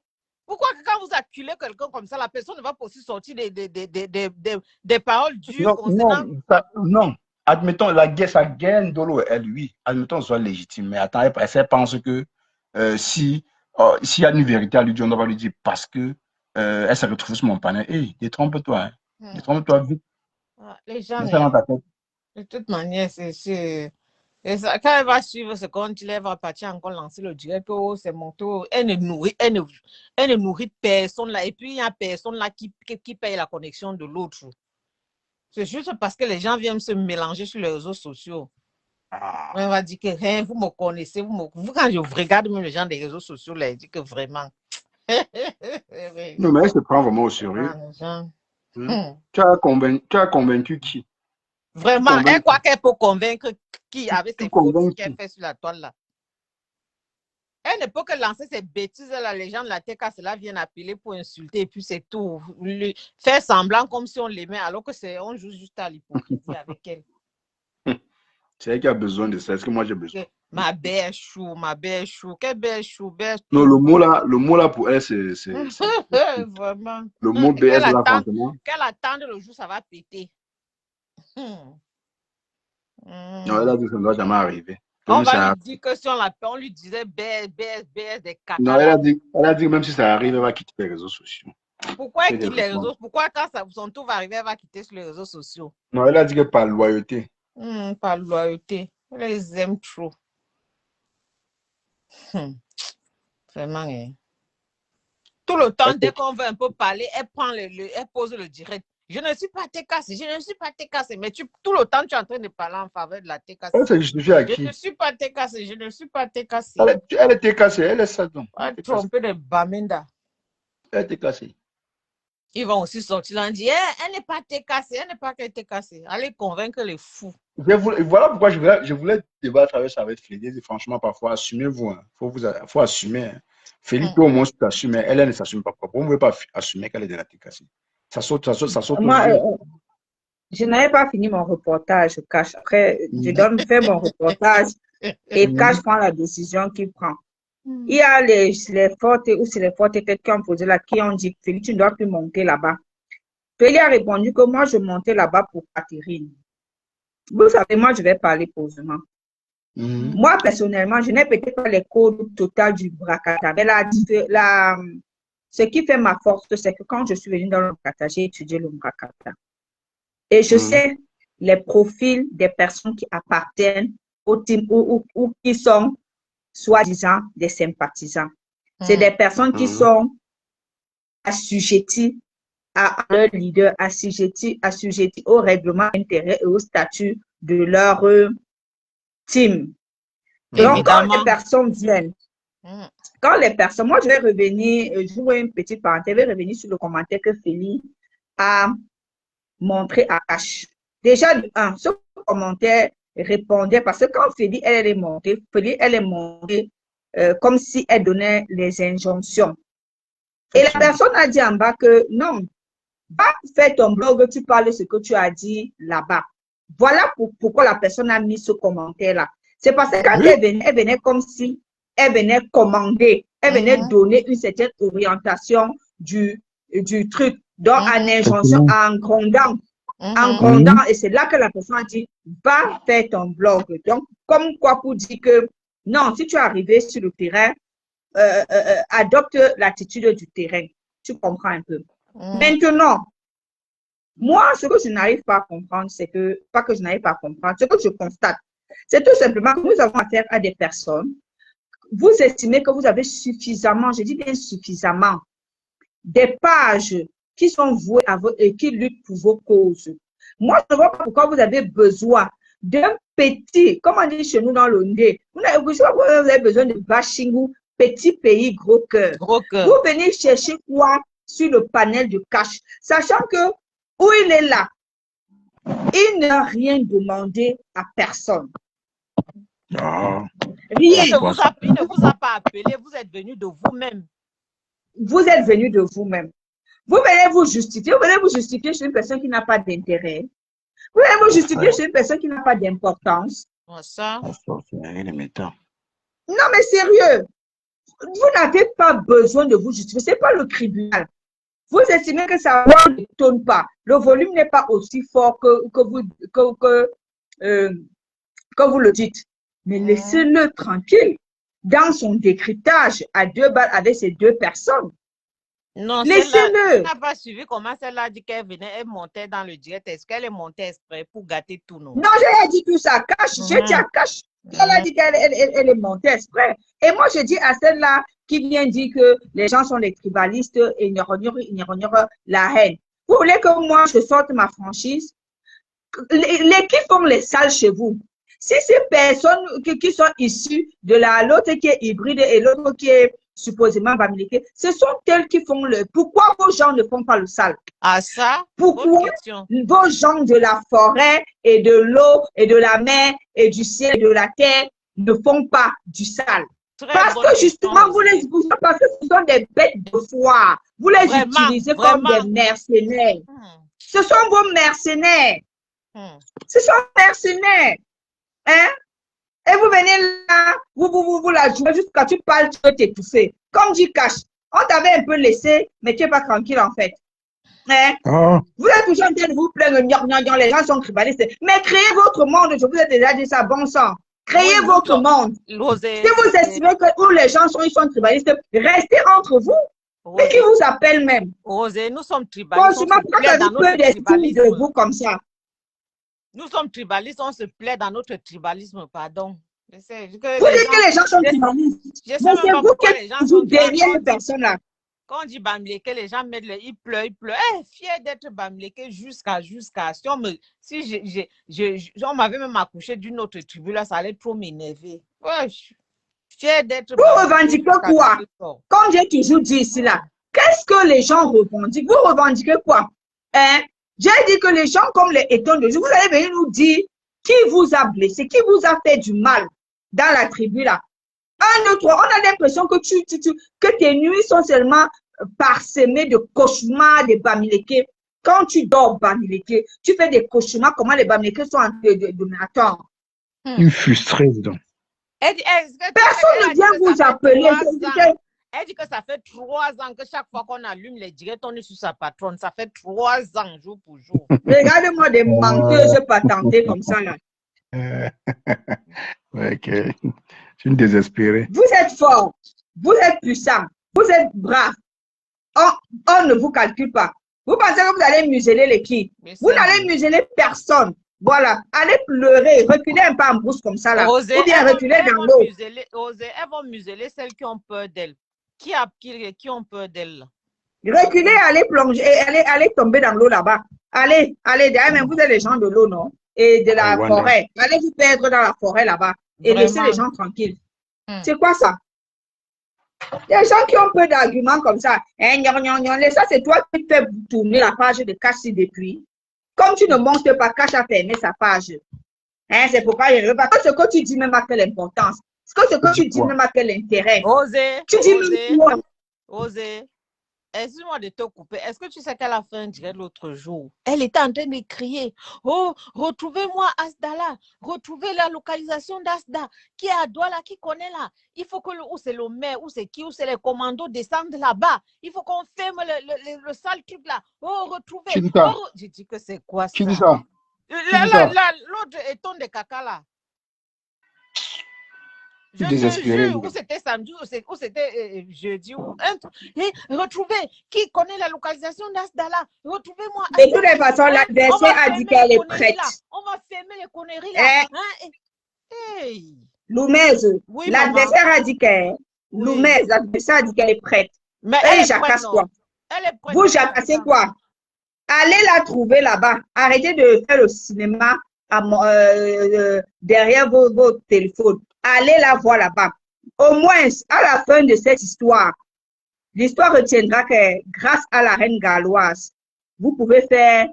Pourquoi quand vous acculez quelqu'un comme ça, la personne ne va pas aussi sortir des paroles dures concernant... Non. Admettons, sa guerre Ndolo, elle, oui. Admettons, soit légitime. Mais attends, elle pense que s'il y a une vérité à lui dire, on va lui dire parce que elle se retrouve sur mon panel. Hey, détrompe-toi. Hein. Détrompe-toi vite. Les gens, de toute manière, c'est... Quand elle va suivre ce compte, elle va partir encore lancer le direct. Oh, c'est mon tour. Elle ne nourrit personne là. Et puis, il n'y a personne là qui paye la connexion de l'autre. C'est juste parce que les gens viennent se mélanger sur les réseaux sociaux. On va dire que vous me connaissez. Quand je regarde même les gens des réseaux sociaux, là, ils disent que vraiment. Non, mais elle se prend vraiment au sérieux. Tu as convaincu qui? Vraiment, elle croit qu'elle peut convaincre qui avec ses fautes qu'elle fait sur la toile là. Elle ne peut que lancer ces bêtises là. Les gens de la TK, cela viennent appeler pour insulter et puis c'est tout. Faire semblant comme si on l'aimait alors que on joue juste à l'hypocrisie avec elle. C'est elle qui a besoin de ça. Est-ce que moi j'ai besoin? Ma belle chou. Quelle belle chou. Non, le mot là pour elle, c'est vraiment. Le mot BS là, franchement. Qu'elle attende le jour, ça va péter. Non, elle a dit que ça ne doit jamais arriver. On va lui dire que si on lui disait BS des caca. Non, elle a dit que même si ça arrive, elle va quitter les réseaux sociaux. Pourquoi elle quitte les réseaux? Pourquoi quand son tour va arriver, elle va quitter sur les réseaux sociaux? Non, elle a dit que par loyauté. Par loyauté. Elle les aime trop. Vraiment. Tout le temps, dès qu'on veut un peu parler, elle pose le direct. Je ne suis pas TKC, mais tout le temps, tu es en train de parler en faveur de la TKC. Elle se justifie à qui? Je ne suis pas TKC. Elle est TKC, elle est ça donc. Elle est trompée de Bamenda. Elle est TKC. Ils vont aussi sortir là et dire elle n'est pas TKC, elle n'est pas que TKC. Allez convaincre les fous. Voilà pourquoi je voulais débattre avec ça avec Félix. Franchement, parfois, assumez-vous. Hein. Faut assumer. Hein. Félix, au moins, tu assumes. Elle ne s'assume pas. Pourquoi vous ne pouvez pas assumer qu'elle est de la TKC? Ça saute. Moi, je n'avais pas fini mon reportage, Cash. Après, je fais mon reportage et Cash prend la décision qu'il prend. Il y a les fortes ou c'est les fortes têtes qui ont posé là, qui ont dit Félix, tu ne dois plus monter là-bas. Félix a répondu que moi, je montais là-bas pour Catherine. Vous savez, moi, je vais parler posément. Moi, personnellement, je n'ai peut-être pas les codes total du Brakata. Mais ce qui fait ma force, c'est que quand je suis venue dans le Brakata, j'ai étudié le Brakata. Et je sais les profils des personnes qui appartiennent au team ou qui sont soi-disant des sympathisants. C'est des personnes qui sont assujetties à leur leader, assujetties au règlement intérieur et au statut de leur team. Donc, quand les personnes viennent, quand les personnes, moi je vais revenir, je vous une petite parenthèse, je vais revenir sur le commentaire que Félix a montré à Cash. Déjà, ce commentaire répondait, parce que quand Félix, elle est montée, comme si elle donnait les injonctions. Et la personne a dit en bas que non, va faire ton blog, tu parles de ce que tu as dit là-bas. Voilà pourquoi la personne a mis ce commentaire-là. C'est parce que quand elle venait comme si elle venait commander, elle venait donner une certaine orientation du truc, donc en injonction, en grondant. Et c'est là que la personne a dit, va faire ton blog. Donc, comme quoi pour dire que non, si tu es arrivé sur le terrain, adopte l'attitude du terrain. Tu comprends un peu. Maintenant, moi, ce que je n'arrive pas à comprendre, c'est que, pas que je n'arrive pas à comprendre, ce que je constate, c'est tout simplement que nous avons affaire à des personnes. Vous estimez que vous avez suffisamment, je dis bien suffisamment, des pages qui sont vouées à vous et qui luttent pour vos causes. Moi, je ne vois pas pourquoi vous avez besoin d'un petit, comme on dit chez nous dans le Ndé, vous avez besoin de bashing ou petit pays, gros cœur. Vous venez chercher quoi sur le panel de Cash, sachant que où il est là, il n'a rien demandé à personne. Ah. Rien. Il ne vous a pas appelé, vous êtes venu de vous-même. Vous êtes venu de vous-même. Vous venez vous justifier sur une personne qui n'a pas d'intérêt. Vous venez vous justifier sur une personne qui n'a pas d'importance. Ça. Non, mais sérieux, vous n'avez pas besoin de vous justifier. Ce n'est pas le tribunal. Vous estimez que ça ne tourne pas. Le volume n'est pas aussi fort que vous le dites. Mais laissez-le tranquille dans son décryptage à 2 balles avec ces 2 personnes. Non, laissez-le. Elle n'a pas suivi comment celle-là dit qu'elle venait, elle montait dans le direct. Est-ce qu'elle est montée exprès pour gâter tout nous? Non, j'ai dit tout ça. Cash, j'ai dit à Cash. Elle a dit qu'elle est montée exprès. Et moi, je dis à celle-là qui vient dire que les gens sont des tribalistes et ils ignorent la haine. Vous voulez que moi, je sorte ma franchise? Qui font les salles chez vous? Si ces personnes qui sont issues de l'autre qui est hybride et l'autre qui est supposément bamileke, ce sont elles qui font le... Pourquoi vos gens ne font pas le sale? Ah ça? Pourquoi vos gens de la forêt et de l'eau et de la mer et du ciel et de la terre ne font pas du sale? Parce que justement, parce que ce sont des bêtes de foire. Vous les utilisez comme des mercenaires. Ce sont vos mercenaires. Ce sont mercenaires. Hein? Et vous venez là, vous la jouez, juste quand tu parles, tu peux t'étouffer. Comme dit Cash, on t'avait un peu laissé, mais tu n'es pas tranquille en fait. Hein? Vous êtes toujours en train de vous plaindre, les gens sont tribalistes. Mais créez votre monde, je vous ai déjà dit ça, bon sang. Créez votre monde. Si vous estimez que où les gens ils sont tribalistes, restez entre vous. Et qui vous appelle même? Nous sommes tribalistes. Franchement, pourquoi vous avez peu d'estime de vous comme ça? Nous sommes tribalistes, on se plaît dans notre tribalisme, pardon. Vous dites que les gens sont tribalistes. Mais c'est vous qui êtes toujours derrière les personnes là. Quand on dit Bamileke, les gens mettent ils pleurent. Fier d'être Bamileke jusqu'à. Si on m'avait même accouché d'une autre tribu là, ça allait trop m'énerver. Fier d'être. Vous revendiquez quoi? Comme j'ai toujours dit ici là, qu'est-ce que les gens revendiquent? Vous revendiquez quoi? Hein? J'ai dit que les gens comme les étons de Dieu, vous allez venir nous dire qui vous a blessé, qui vous a fait du mal dans la tribu là. Un, deux, trois, on a l'impression que que tes nuits sont seulement parsemées de cauchemars de Bamileke. Quand tu dors Bamileke, tu fais des cauchemars, comment les Bamileke sont en train de m'attendre. Une frustrée, donc. Personne ne vient vous appeler. Elle dit que ça fait 3 ans que chaque fois qu'on allume les directs, on est sur sa patronne. Ça fait 3 ans, jour pour jour. Regardez-moi des menteuses patentées comme ça, là. Ok. Je suis une désespérée. Vous êtes fort, vous êtes puissant, vous êtes brave. On ne vous calcule pas. Vous pensez que vous allez museler les qui? Vous n'allez museler personne. Voilà, allez pleurer, reculez un peu en brousse comme ça, là. Ou bien reculez dans l'eau. Elles vont museler celles qui ont peur d'elles. Qui ont peur d'elle? Reculez, allez plonger, allez tomber dans l'eau là-bas. Allez, d'ailleurs, même vous êtes les gens de l'eau, non? Et de la forêt. Allez vous perdre dans la forêt là-bas et laissez les gens tranquilles. C'est quoi ça? Il y a des gens qui ont peu d'arguments comme ça. Hein, ça, c'est toi qui fais tourner la page de Cash depuis. Comme tu ne montres pas, Cash a fermé sa page. Hein, c'est pourquoi il ne veut pas. Ce que tu dis même a quelle importance. Ce que tu dis même a quel intérêt. Tu dis même quoi. Osez. Excuse-moi de te couper. Est-ce que tu sais qu'elle a fait un direct l'autre jour? Elle était en train de crier. Oh, retrouvez-moi Asdala. Retrouvez la localisation d'Asda. Qui est à Douala, qui connaît là? Il faut que ou c'est le maire, ou c'est qui, ou c'est les commandos descendent là-bas. Il faut qu'on ferme le sale truc là. Oh, retrouvez. Oh, je dis que c'est quoi ça? Qui dit ça? L'autre étonne de caca là. Je te jure, ou c'était samedi, ou c'était jeudi. Retrouvez, qui connaît la localisation d'Asdala? Retrouvez-moi. De toutes les façons, l'adversaire a dit qu'elle est prête. On va fermer les conneries là. Hey. Loumez, l'adversaire a dit qu'elle est prête. Mais elle jacasse quoi? Vous jacassez quoi? Allez la trouver là-bas. Arrêtez de faire le cinéma derrière vos téléphones. Allez la voir là-bas. Au moins, à la fin de cette histoire, l'histoire retiendra que grâce à la reine galloise, vous pouvez faire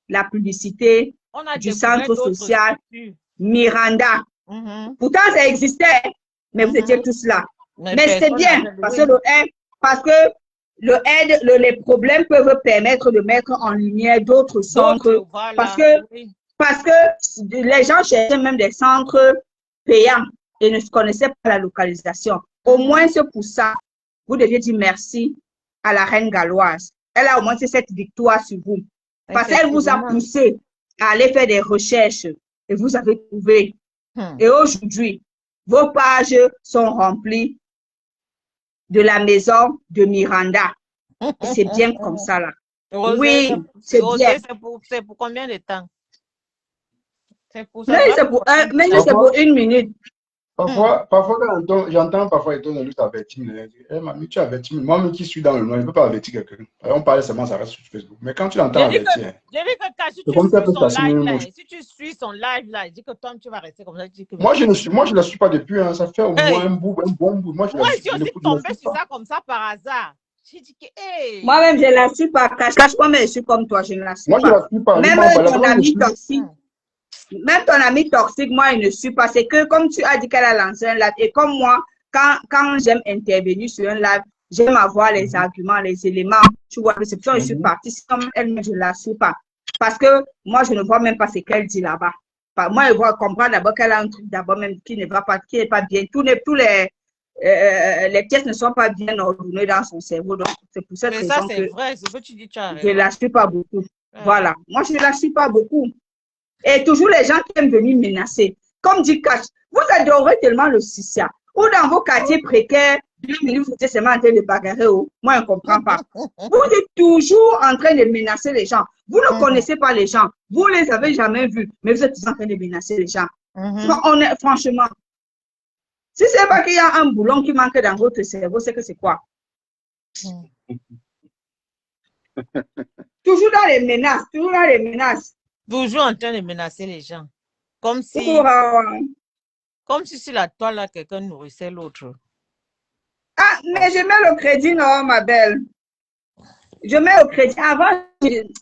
la publicité du centre social Miranda. Pourtant, ça existait, mais vous étiez tous là. Mais c'est bien, parce que les problèmes peuvent permettre de mettre en lumière d'autres centres. Parce que les gens cherchaient même des centres payants et ne connaissaient pas la localisation. Au moins, c'est pour ça, vous deviez dire merci à la reine galloise. Elle a au moins cette victoire sur vous. Parce qu'elle vous a poussé à aller faire des recherches et vous avez trouvé. Et aujourd'hui, vos pages sont remplies de la maison de Miranda. C'est bien comme ça, là. Oui, c'est bien. C'est pour combien de temps? C'est pour 1 minute. Parfois j'entends parfois Eton de lutte avertir. Mamie, tu avertis. Moi-même qui suis dans le noir, je ne peux pas avertir quelqu'un. On parlait seulement, ça reste sur Facebook. Mais quand tu l'entends avertir. J'ai dit que si tu suis son live là, il dit que toi, tu vas rester comme ça. Moi, je ne la suis pas depuis. Hein. Ça fait au moins un bon bout. Moi, je suis aussi tombée sur ça comme ça par hasard. J'ai dit que, hey. Moi-même, je ne la suis pas. Cache-moi, mais je suis comme toi, je ne la suis pas. Moi, je ne la suis pas. Même ton ami toxique. Même ton ami toxique, moi, il ne suit pas. C'est que comme tu as dit qu'elle a lancé un live, et comme moi, quand j'aime intervenir sur un live, j'aime avoir les arguments, les éléments. Tu vois, c'est pour ça que je suis partie. Comme elle, je ne la suis pas. Parce que moi, je ne vois même pas ce qu'elle dit là-bas. Moi, je vois comprendre d'abord qu'elle a un truc d'abord même qui ne va pas, qui n'est pas bien. Tous les pièces ne sont pas bien ordonnées dans son cerveau. Donc, c'est pour cette raison c'est vrai, c'est ce que tu dis, tu as raison. Je ne la suis pas beaucoup. Voilà. Moi, je ne la suis pas beaucoup. Et toujours les gens qui aiment venir menacer. Comme dit Cash, vous adorez tellement le Sissia. Ou dans vos quartiers précaires, 2 minutes, vous êtes seulement en train de bagarrer. Moi, je ne comprends pas. Vous êtes toujours en train de menacer les gens. Vous ne connaissez pas les gens. Vous ne les avez jamais vus. Mais vous êtes toujours en train de menacer les gens. Franchement, si ce n'est pas qu'il y a un boulon qui manque dans votre cerveau, c'est que c'est quoi? Toujours dans les menaces. Toujours dans les menaces. Toujours en train de menacer les gens. Comme si sur la toile, là, quelqu'un nourrissait l'autre. Ah, mais je mets le crédit, non, ma belle. Je mets le crédit.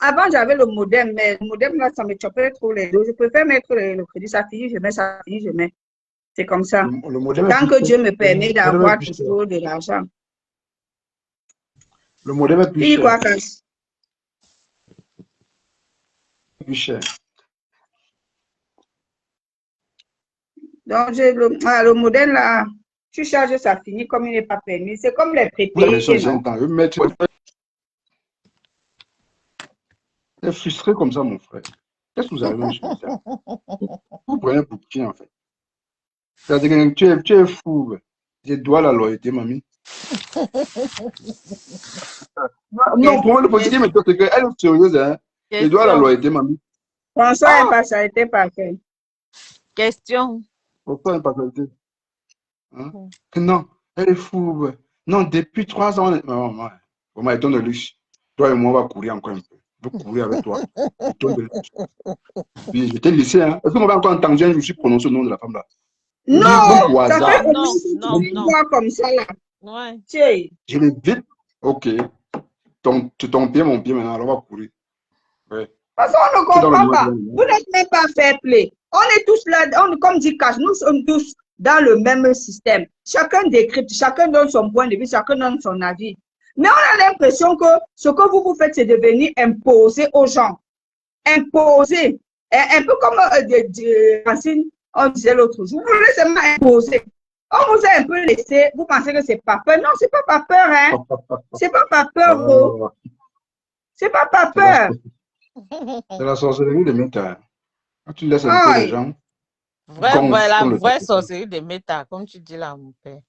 Avant j'avais le modem, mais le modem, là, ça me chopait trop les deux. Je préfère mettre le crédit, ça finit, je mets, ça finit, je mets. C'est comme ça. Tant que Dieu me permet d'avoir toujours de l'argent. Le modem est plus cher. Quoi, plus cher. Donc, le modèle là, tu charges, ça finit comme il n'est pas permis. C'est comme les prépayés. Tu es frustré comme ça, mon frère. Qu'est-ce que vous avez sur ça? Vous prenez pour qui, en fait? Tu es fou. Je dois la loyauté, mamie. Non, pour moi, le positif, c'est qu'elle est sérieuse, hein. Je dois la loyauté, mamie. François n'est pas ça, était parfait. Question. Pourquoi n'est pas qualité? Hein? Non, elle est fou. Non, depuis 3 ans, on est de luxe. Toi et moi, on va courir encore un peu. Je vais courir avec toi. Puis je t'ai laissé, hein. Est-ce qu'on va encore entendre je me suis prononcé le nom de la femme là? Non, ça fait non. Comme ça là. Ouais. Tiens. Je l'ai vite. Ok. Ton pied, mon pied, maintenant, alors on va courir. Ouais. Parce qu'on ne C'est dans le comprend noir. pas. Vous n'êtes même pas fair play. On est tous là, comme dit Cash, nous sommes tous dans le même système. Chacun décrypte, chacun donne son point de vue, chacun donne son avis. Mais on a l'impression que ce que vous faites, c'est de venir imposer aux gens. Imposer. Un peu comme Racine, on disait l'autre jour. Vous voulez seulement imposer. On vous a un peu laissé. Vous pensez que c'est pas peur. Non, c'est pas par peur, hein. C'est pas par peur, gros. C'est pas par peur. C'est la sorcellerie de méta. Quand tu laisses un peu les gens. La vraie sorcellerie de méta, comme tu dis là, mon père.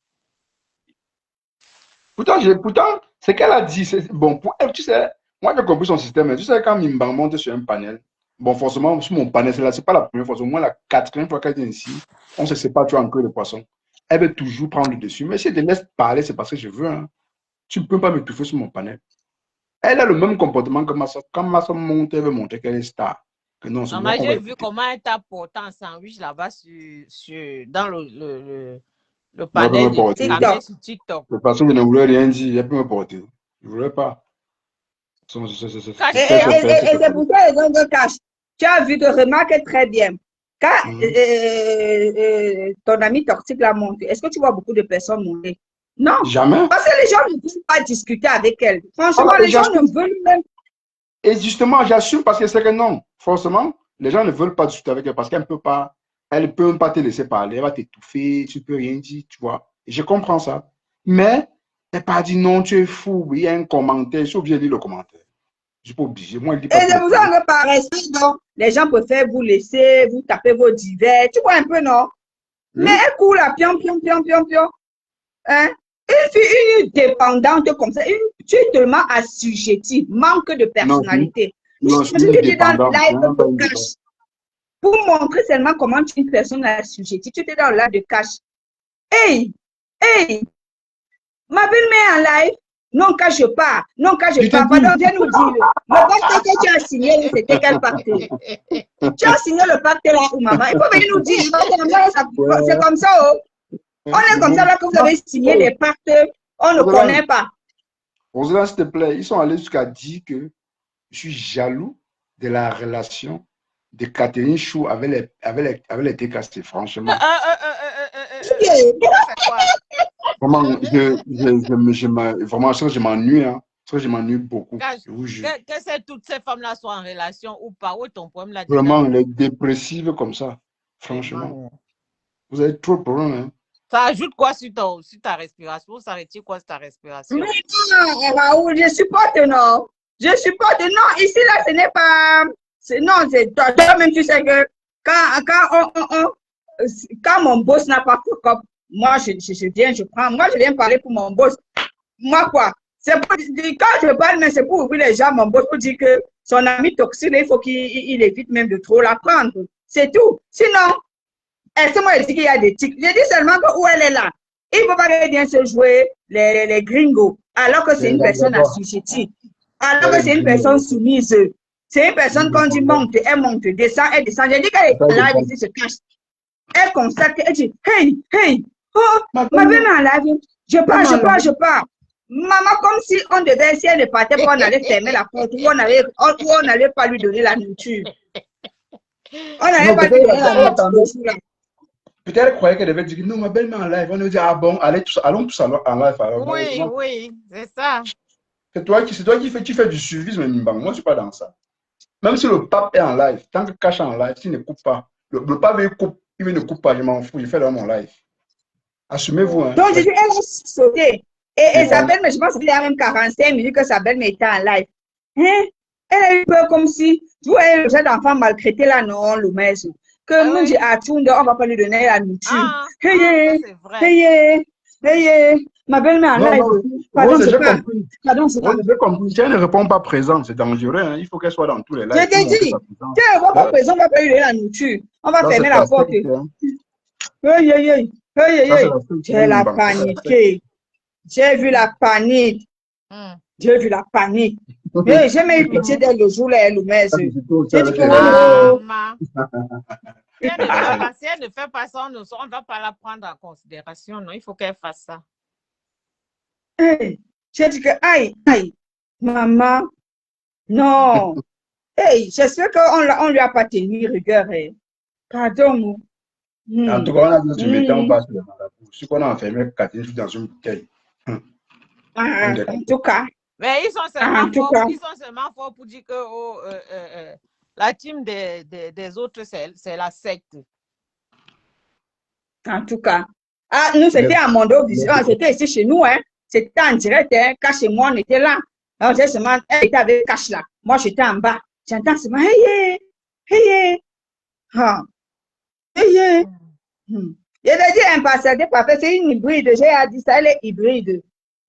Pourtant, ce qu'elle a dit, c'est bon. Pour elle, tu sais, moi j'ai compris son système. Tu sais, quand Mimbang monte sur un panel, bon, forcément, sur mon panel, c'est pas la première fois, au moins la quatrième fois qu'elle vient ici, on se sépare, tu as en queue de poisson. Elle veut toujours prendre le dessus. Mais si elle te laisse parler, c'est parce que je veux. Hein. Tu ne peux pas me touffer sur mon panel. Elle a le même comportement que Massa. Quand Massa monte, elle veut montrer qu'elle est star. Que non, j'ai vu comment elle t'a porté en sandwich là-bas dans le panel de TikTok. Sur TikTok. Parce que je ne voulais rien dire, elle peut me porter. Je ne voulais pas. Et c'est pour ça que Cash, tu as vu que remarque très bien. Quand ton ami toxique l'a monté, est-ce que tu vois beaucoup de personnes monter? Non. Jamais. Parce que les gens ne veulent pas discuter avec elle. Franchement, les gens ne veulent même. Et justement, j'assume parce que c'est que non. Forcément, les gens ne veulent pas discuter avec elle parce qu'elle ne peut pas. Elle ne peut même pas te laisser parler. Elle va t'étouffer. Tu ne peux rien dire, tu vois. Et je comprends ça. Mais elle n'a pas dit non, tu es fou. Il y a un commentaire. Je suis obligé de lire le commentaire. Je ne suis pas obligé. Moi, je dis pas. Et c'est pour ça que par respect, donc, les gens préfèrent vous laisser, vous taper vos divers. Tu vois un peu, non? Mais elle coule à pion. Hein? Une dépendante comme ça, tu es tellement assujetti, manque de personnalité. Non, je suis dépendant. Pour montrer seulement comment tu es une personne assujettie, tu étais dans le live de Cash. Hey, ma belle-mère en live, non, Cash, je pars. Non, Cash, je pars. Pardon, viens nous dire. Le pacte que tu as signé, c'était quel pacte? Tu as signé le pacte là où maman. Il faut venir nous dire. C'est comme ça, oh. On est comme ça là que vous avez signé des pactes, on ne connaît pas. Rosela, s'il te plaît, ils sont allés jusqu'à dire que je suis jaloux de la relation de Catherine Chou avec les TKC, franchement. Vraiment, je m'ennuie, hein. Je m'ennuie beaucoup. Que toutes ces femmes-là soient en relation ou pas, où est ton problème là? Vraiment, les dépressives comme ça, franchement. Vous avez trop de problèmes, hein. Ça ajoute quoi sur ta respiration? Ça retire quoi sur ta respiration? Mais non, Raoul, je supporte, non. Je supporte, non. Ici, là, ce n'est pas. Non, c'est toi-même, tu sais que quand mon boss n'a pas fuck up, moi, je viens parler pour mon boss. Moi, quoi? Quand je parle, mais c'est pour ouvrir les gens, mon boss, pour dire que son ami toxique, il faut qu'il évite même de trop la prendre. C'est tout. Sinon, moi, il dit qu'il y a des tics. Je dis seulement que où elle est là, il ne faut pas bien se jouer les gringos, alors que c'est une personne assujettie, alors que c'est une personne soumise. C'est une personne, quand il monte, elle monte, descend, elle descend. Je dis qu'elle est là, elle se cache. Elle constate, elle dit, hey, oh, ma belle-mère en live, je pars. Maman, comme si on devait, si elle ne partait pas, on allait fermer la porte, ou on n'allait pas lui donner la nourriture. On n'allait pas lui donner la nourriture. Peut-être qu'elle croyait qu'elle devait dire non, ma belle-mère en live. On lui dit ah bon, allons tous en live. Alors, oui, c'est ça. C'est toi qui fais du suivisme, Mimbang. Moi, je ne suis pas dans ça. Même si le pape est en live, tant que Cash est en live, s'il ne coupe pas, le pape il ne coupe pas, je m'en fous, je fais dans mon live. Assumez-vous. Hein. Donc, je dis, elle a sauté. Et Isabelle, mais je pense qu'il y a même 45 minutes que Isabelle était en live. Hein? Elle a eu peur comme si, tu vois, le jeune enfant maltraité là, non, le maître. Que nous, dit à Tunda, on ne va pas lui donner la nourriture. Ma belle-mère en live. Pardon, c'est pas. Si elle ne répond pas présent, c'est dangereux. Hein. Il faut qu'elle soit dans tous les lives. Je t'ai dit, si elle ne répond pas présent, on ne va pas lui donner la nourriture. On va fermer la porte. J'ai la paniqué. J'ai vu la panique. J'ai jamais eu pitié d'elle le jour là, elle nous met. J'ai dit que si elle ne fait pas ça, on ne va pas la prendre en considération. Non, il faut qu'elle fasse ça. Hey, j'ai dit que, aïe, aïe, maman, non. Hey, j'espère on lui a pas tenu rigueur. Pardon. En tout Hmm. cas, on a dit que tu mettais en Hmm. bas sur le marabout. Ce qu'on a enfermé Catherine dans une bouteille. Ah, en tout cas, Mais ils sont en tout cas, seulement forts pour dire que la team des autres, c'est la secte. en tout cas. Ah, nous, c'était à Mondo, c'était ici chez nous, hein. C'était en direct, hein. Cash et moi, on était là. Alors, j'ai seulement, elle était avec Cash là. Moi, j'étais en bas. J'entends seulement, hey, hey, hey, ah, hey. Hmm. Il a dit impatienté parce que c'est une hybride. J'ai dit ça, elle est hybride.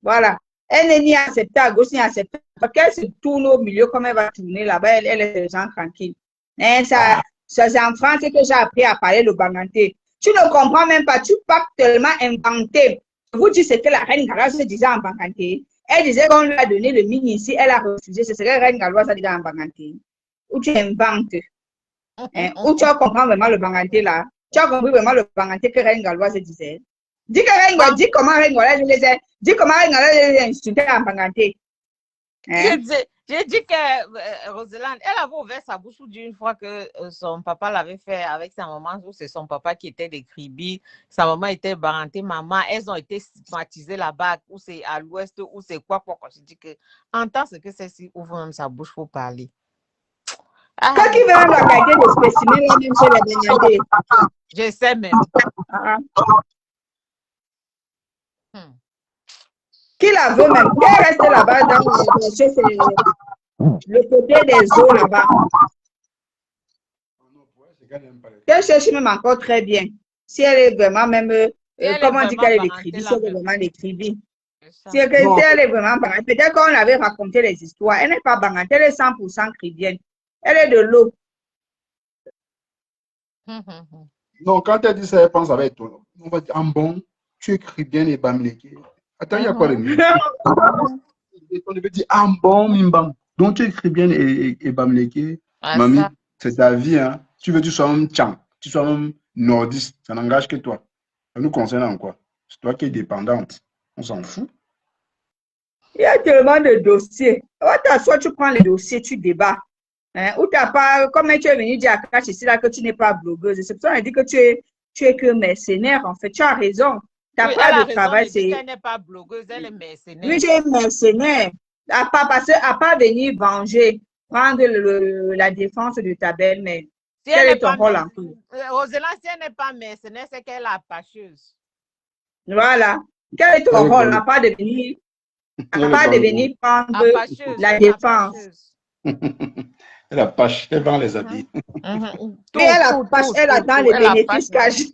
Voilà. Elle n'est ni acceptée à gauche ni acceptée. Parce qu'elle se tourne au milieu comme elle va tourner là-bas. Elle est des gens tranquilles. Et ça, c'est en France que j'ai appris à parler le banganté. Tu ne comprends même pas. Tu parles tellement inventé. Je vous dis ce que la reine Galoise disait en banganté. Elle disait qu'on lui a donné le mini ici. Elle a refusé. C'est ce que la reine Galoise a dit en banganté. Ou tu inventes. Hein? Ou tu comprends vraiment le banganté là. Tu as compris vraiment le banganté que Reine Galoise disait. Dis comment Reine Galoise les a insultés en banganté. Hein? J'ai dit que Roselande, elle avait ouvert sa bouche d'une fois que son papa l'avait fait avec sa maman, ou c'est son papa qui était des Kribi, sa maman était baranté, maman, elles ont été stigmatisées là-bas, ou c'est à l'ouest, ou c'est quoi. J'ai dit que, entends ce que c'est si ouvre même sa bouche pour parler. Quand il veut même la qualité de spécimen, là, même chez les bangantés. Je sais même. Qui la veut même? Qu'elle reste là-bas dans le côté des eaux là-bas. Qu'elle cherche même encore très bien. Si elle est vraiment même, comment on dit qu'elle est l'écrivie, si elle est vraiment l'écrivie. Si elle est vraiment banante, peut-être qu'on avait raconté les histoires. Elle n'est pas banante, elle est 100% chrétienne. Elle est de l'eau. Non, quand elle dit ça, elle pense avec toi. On va dire, en bon, tu écris bien les bamléqués. Attends, il y a quoi de mieux? On devait dire, en bon, mimbam. Donc, tu écris bien et bamléqués. Mamie, c'est ta vie, hein. Tu veux que tu sois un tchang, tu sois un nordiste, ça n'engage que toi. Ça nous concerne en quoi? C'est toi qui es dépendante. On s'en fout. Il y a tellement de dossiers. Soit tu prends les dossiers, tu débats. Hein, ou t'as pas, comme tu es venu dire à Cash ici là que tu n'es pas blogueuse. C'est pour ça qu'on a dit que tu es que mercenaire, en fait. Tu as raison. Ta part de travail, c'est. Elle n'est pas blogueuse, elle est mercenaire. Oui, j'ai mercenaire. À pas venir venger, prendre la défense de ta belle-mère. Quel est ton rôle en plus? Roselande, si elle n'est pas mercenaire, c'est qu'elle est apacheuse. Voilà. Quel est ton rôle? À part de venir prendre la défense. Elle apache, elle vend les habits. Puis elle attend les bénéfices cachés.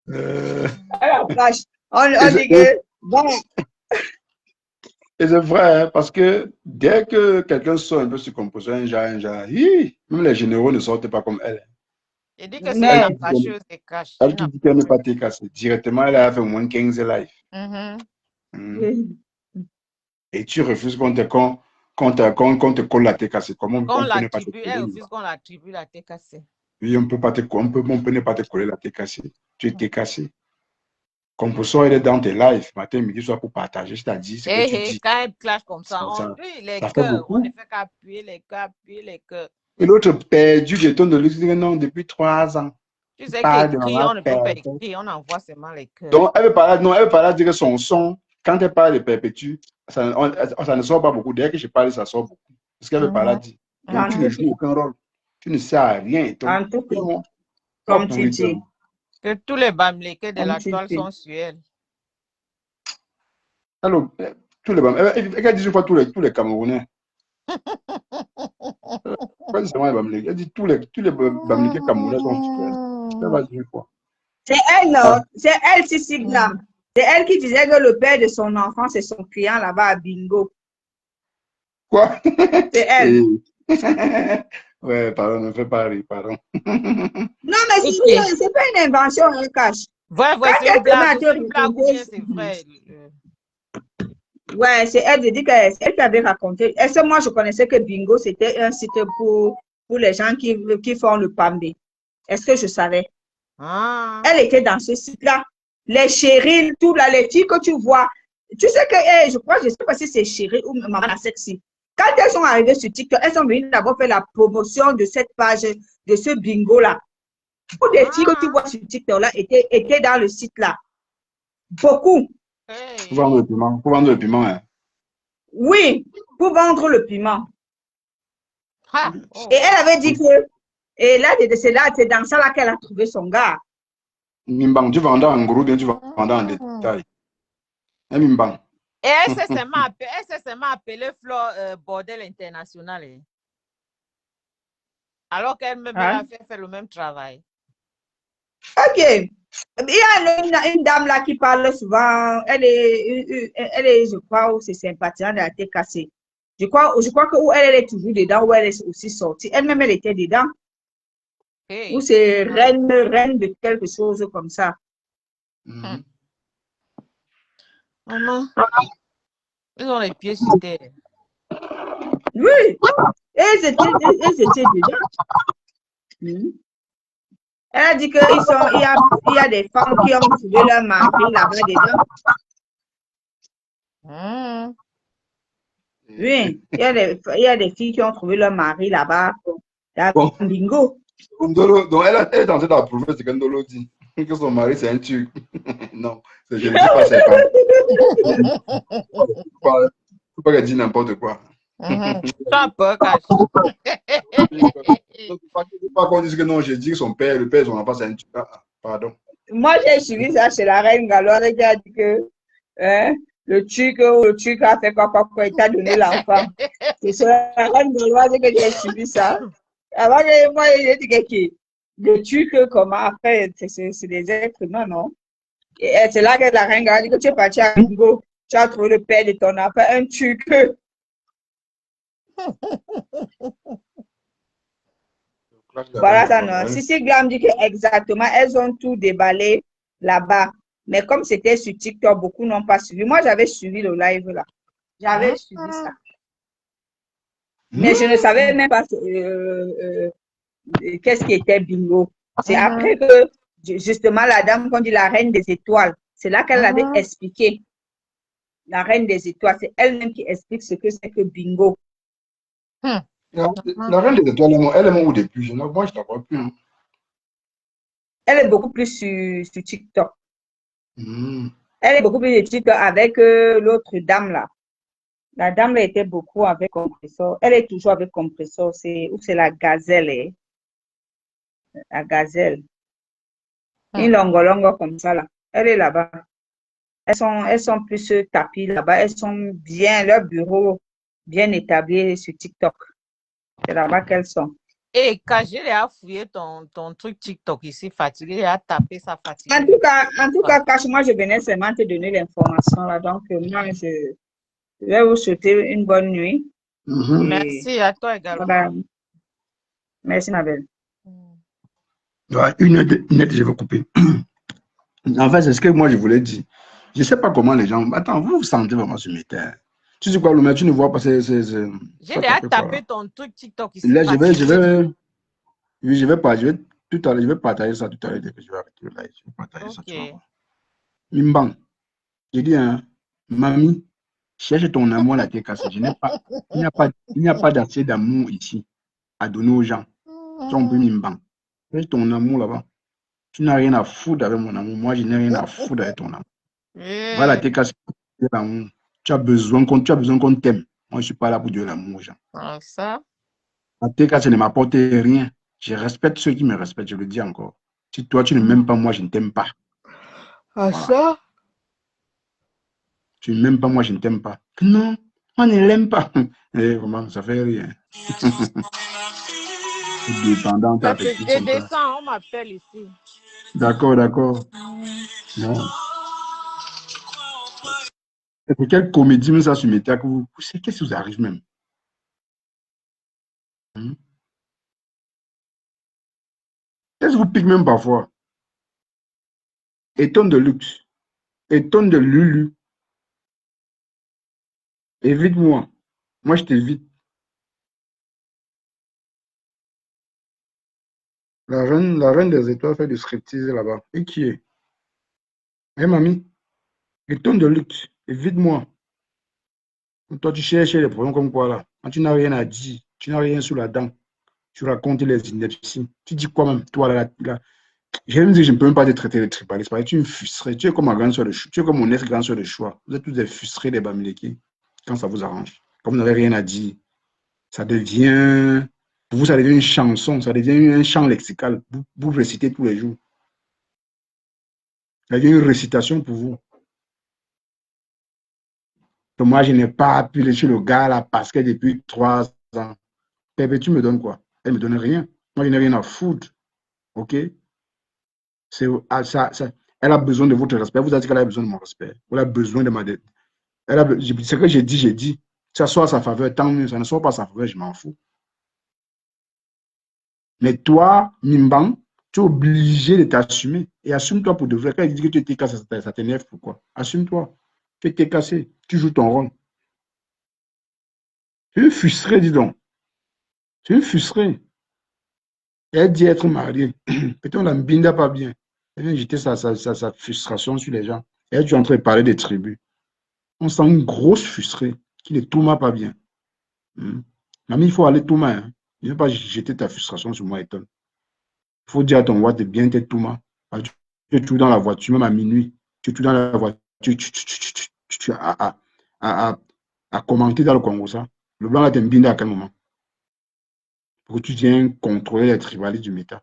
Elle apache. On dit que, bon. Et c'est vrai, hein, parce que dès que quelqu'un sort un peu sur composition, un genre, même les généraux ne sortent pas comme elle. Elle dit que c'est une apacheuse et cache. Elle dit qu'elle n'est pas cassée. Directement, elle a fait moins 15 lives. Et tu refuses qu'on te colle la tête cassée. Comment on peut ne pas te coller? Elle refuse qu'on l'attribue la tête cassée. Oui, on peut ne pas te coller la tête cassée. Tu es cassé. Composition, elle est dans tes lives, matin, midi, soir, pour partager. Je t'ai dit ce que tu dis. Quand elle clash comme ça, on plie les cœurs. On ne fait qu'appuyer les cœurs. Et l'autre perdu, je tourne de lui, dit non, depuis 3 ans. Tu sais qu'écrire, on ne peut pas écrire, on envoie seulement les cœurs. Donc, elle veut parler, dire que son son, quand elle parle de perpétue, ça ne sort pas beaucoup. Dès que je parle, ça sort beaucoup. Parce qu'elle veut parler, dire. Donc, tu ne joues aucun rôle. Tu ne sers à rien. En tout cas, comme tu dis. Que tous les bamlékés de la toile sont sur elle. Alors, tous les bamlékés. Elle dit une fois tous les Camerounais. Elle dit tous les bamlékés camerounais sont sur elle. Elle va dire une fois. C'est elle, non? C'est elle, Signa. C'est elle qui disait que le père de son enfant, c'est son client là-bas à Bingo. Quoi? C'est elle. Ouais, pardon, ne fais pas rire, pardon. Non, mais c'est pas une invention, hein, Cash. Ouais, c'est une blague, c'est vrai. Ouais, c'est elle, dit que c'est elle qui avait raconté. Est-ce que moi, je connaissais que Bingo, c'était un site pour les gens qui font le pambé. Est-ce que je savais? Elle était dans ce site-là. Les chérines, tout là, les filles que tu vois, Tu sais que, je crois, je ne sais pas si c'est Chérie ou Maman la Sexy. Quand elles sont arrivées sur TikTok, elles sont venues d'abord faire la promotion de cette page, de ce bingo-là. Tous les filles que tu vois sur TikTok là étaient dans le site là. Beaucoup. Pour vendre le piment. Pour vendre le piment, hein. Oui, pour vendre le piment. Ah, Et elle avait dit que, et là, c'est dans ça là qu'elle a trouvé son gars. Mimbang, tu vendais en gros, bien tu vendais en détail. Un mimbang. Et elle s'est seulement appelée Flore Bordel International. Hein. Alors qu'elle-même, elle a fait le même travail. Ok. Il y a une dame là qui parle souvent. Elle est je crois, c'est sympathisante de la TKC. Je crois que où elle est toujours dedans, où elle est aussi sortie. Elle-même, elle était dedans. Hey. Ou c'est reine de quelque chose comme ça. Maman, ils ont les pieds sur terre. Oui, elles étaient dedans. Elle a dit qu'il y a des femmes qui ont trouvé leur mari là-bas dedans. Oui, il y a des filles qui ont trouvé leur mari là-bas. Bon. Bingo. Donc elle est en train d'approuver ce que Ndolo dit. Que son mari c'est un Turc. Non, je ne dis pas c'est pas. Faut pas qu'elle dise n'importe quoi. Pas peur, cache. Pas qu'on dise que non, j'ai dit que son père, le père, son enfant c'est un Turc. Pardon. Moi, j'ai suivi ça chez la reine Galoire qui a dit que le Turc a fait quoi, il t'a donné l'enfant. C'est sur la reine Galoire que j'ai suivi ça. Avant que moi, j'ai dit que le Turc, comment après, c'est des êtres humains, non? Et c'est là que la reine Galoire dit que tu es parti à Bingo, tu as trouvé le père de ton enfant, un Turc. Voilà ça, non. Sissi Glam dit que exactement, elles ont tout déballé là-bas. Mais comme c'était sur TikTok, beaucoup n'ont pas suivi. Moi, j'avais suivi le live là. J'avais suivi ça. Mais je ne savais même pas qu'est-ce qui était bingo. C'est après que, justement, la dame qu'on dit la reine des étoiles, c'est là qu'elle avait expliqué. La reine des étoiles, c'est elle-même qui explique ce que c'est que bingo. La reine des étoiles, elle est où depuis? Moi, je ne la vois plus. Hein. Elle est beaucoup plus sur TikTok. Elle est beaucoup plus sur TikTok avec l'autre dame là. La dame là était beaucoup avec Compressor. Elle est toujours avec Compressor. C'est la gazelle. La gazelle. Une longo comme ça là. Elle est là-bas. Elles sont plus tapis là-bas. Elles sont bien, leur bureau bien établi sur TikTok. C'est là-bas qu'elles sont. Et quand j'ai à fouiller ton truc TikTok ici, fatigué, j'ai à taper ça fatigué. En tout cas, Cache, moi, je venais seulement te donner l'information là. Donc, moi, je vais vous souhaiter une bonne nuit. Merci à toi également. Voilà. Merci, ma belle. Ouais, une minute, je vais couper. En fait, c'est ce que moi, je voulais dire. Je ne sais pas comment les gens... Attends, vous vous sentez vraiment sur mes terres. Tu sais quoi, Loumé, tu ne vois pas... J'ai déjà tapé ton truc TikTok ici. Là, je vais partager ça tout à l'heure dès que je vais arrêter le live. Je vais partager ça. Mimbang, j'ai dit, hein, mamie, cherche ton amour à tes casses. Il n'y a pas d'accès d'amour ici à donner aux gens. Ton peu Mimbang. Cherche ton amour là-bas. Tu n'as rien à foutre avec mon amour. Moi, je n'ai rien à foutre avec ton amour. Voilà, tes casses. Tu as besoin qu'on t'aime. Moi, je ne suis pas là pour donner l'amour aux gens. Ça. À tes casses, ça ne m'apporte rien. Je respecte ceux qui me respectent, je le dis encore. Si toi, tu ne m'aimes pas, moi, je ne t'aime pas. Voilà. Ça? Tu ne m'aimes pas, moi, je ne t'aime pas. Non, on ne l'aime pas. Eh, vraiment, ça fait rien. Dépendant. Je descends, on m'appelle ici. D'accord. Non. C'est quelle comédie, mais ça, sur mes têtes, qu'est-ce qui vous arrive même? Qu'est-ce que vous piquez même parfois? Étonne de luxe. Étonne de Lulu. Évite-moi. Moi, je t'évite. La reine des étoiles fait du striptease là-bas. Et qui est? Eh, mamie, étonne de luxe. Évite-moi. Toi, tu cherches les problèmes comme quoi là. Quand tu n'as rien à dire, tu n'as rien sous la dent. Tu racontes les inepties. Tu dis quoi même, toi là. Je vais me dire, je ne peux même pas te traiter de tribaliste. Parce que tu es frustré. Tu es comme ma grande soeur de choix. Tu es comme mon ex-grande soeur de choix. Vous êtes tous des frustrés des Bamileke quand ça vous arrange. Quand vous n'avez rien à dire, ça devient, pour vous, ça devient une chanson. Ça devient un chant lexical. Vous récitez tous les jours. Ça devient une récitation pour vous. Donc moi, je n'ai pas appuyé sur le gars là parce que depuis 3 ans, Pépé, tu me donnes quoi? Elle ne me donne rien. Moi, je n'ai rien à foutre. OK? Elle a besoin de votre respect. Vous avez dit qu'elle a besoin de mon respect. Elle a besoin de ma dette. Ce que j'ai dit, j'ai dit. Ça soit à sa faveur, tant mieux. Ça ne soit pas à sa faveur, je m'en fous. Mais toi, Mimbang, tu es obligé de t'assumer. Et assume-toi pour de vrai. Quand il dit que tu étais cassé, ça t'énerve, pourquoi? Assume-toi. Tu étais cassé. Tu joues ton rôle. Tu es frustré, dis donc. Tu es frustré. Elle dit être mariée. Peut-être on la binda pas bien. Elle vient jeter sa frustration sur les gens. Et elle, tu es en train de parler des tribus. On sent une grosse frustrée qui ne tourne pas bien. Mamie, il faut aller tout mal. Hein. Il ne faut pas jeter ta frustration sur moi, Eton. Il faut dire à ton roi de bien être tout mal. Tu es tout dans la voiture, même à minuit. Tu es tout dans la voiture. Tu as commenté dans le Congo, ça. Le blanc là, t'es bindé à quel moment? Pour que tu viennes contrôler les tribalistes du méta.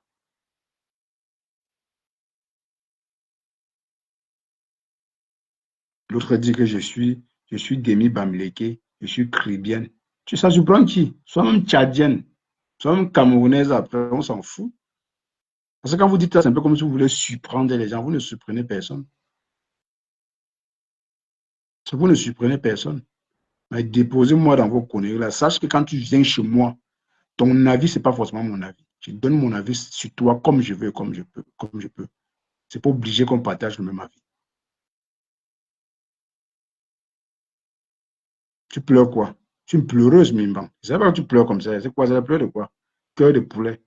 L'autre dit que je suis Demi Bamileke, je suis cribienne. Tu sais, ça surprend qui? Soit même tchadienne, soit même camerounaise après, on s'en fout. Parce que quand vous dites ça, c'est un peu comme si vous voulez surprendre les gens. Vous ne surprenez personne. Vous ne surprenez personne. Mais déposez-moi dans vos conneries là. Sache que quand tu viens chez moi, ton avis, ce n'est pas forcément mon avis. Je donne mon avis sur toi comme je veux, comme je peux, comme je peux. C'est pas obligé qu'on partage le même avis. Tu pleures quoi? Tu es une pleureuse, Mimban. Je ne sais pas que tu pleures comme ça. C'est quoi? C'est la pleur de quoi? Cœur de poulet.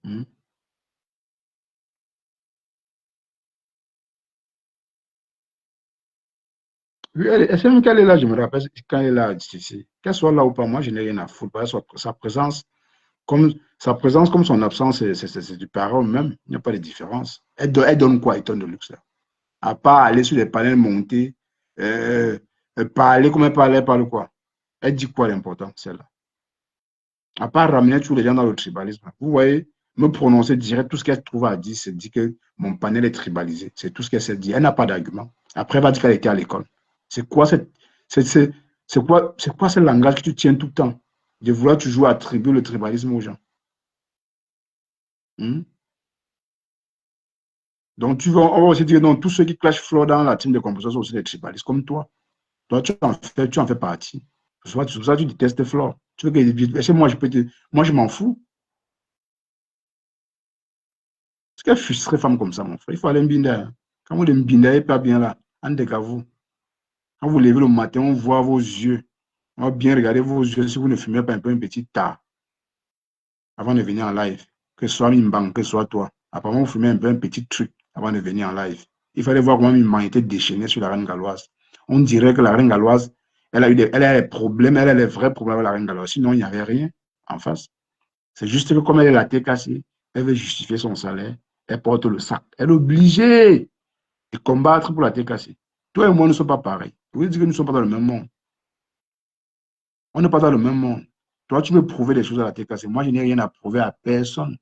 Hmm? Oui, c'est même qu'elle est là, je me rappelle quand elle est là, qu'elle soit là ou pas, moi je n'ai rien à foutre. Parce que sa présence comme son absence, c'est du pareil même. Il n'y a pas de différence. Elle donne quoi, elle donne de luxe là? À part aller sur les panels montés, euh, parler comme elle parle quoi? Elle dit quoi l'important, celle-là? À part ramener tous les gens dans le tribalisme. Vous voyez, me prononcer direct, tout ce qu'elle trouve à dire, c'est dire que mon panel est tribalisé. C'est tout ce qu'elle s'est dit. Elle n'a pas d'argument. Après, elle va dire qu'elle était à l'école. C'est quoi c'est quoi ce langage que tu tiens tout le temps? De vouloir toujours attribuer le tribalisme aux gens. Hmm? Donc, on va aussi dire, non, tous ceux qui clashent Flo dans la team de composition sont aussi des tribalistes, comme toi. Toi, tu en fais partie. C'est pour ça que tu détestes Flo. Tu veux que moi, je m'en fous. Parce qu'elle frustrerait femme comme ça, mon frère. Il faut aller mbinda. Hein. Quand vous ne mbinda pas bien là, en dégâts vous. Quand vous levez le matin, on voit vos yeux. On va bien regarder vos yeux si vous ne fumez pas un peu un petit tas avant de venir en live. Que ce soit Mimbang, que ce soit toi. Apparemment, vous fumez un peu un petit truc avant de venir en live. Il fallait voir comment Mimbang était déchaîné sur la reine galloise. On dirait que la reine galloise, elle a des problèmes, elle a les vrais problèmes avec la reine galloise. Sinon, il n'y avait rien en face. C'est juste que comme elle est la tête cassée, elle veut justifier son salaire, elle porte le sac. Elle est obligée de combattre pour la tête cassée. Toi et moi ne sommes pas pareils. Vous dire que nous ne sommes pas dans le même monde. On n'est pas dans le même monde. Toi, tu veux prouver des choses à la tête cassée. Moi, je n'ai rien à prouver à personne.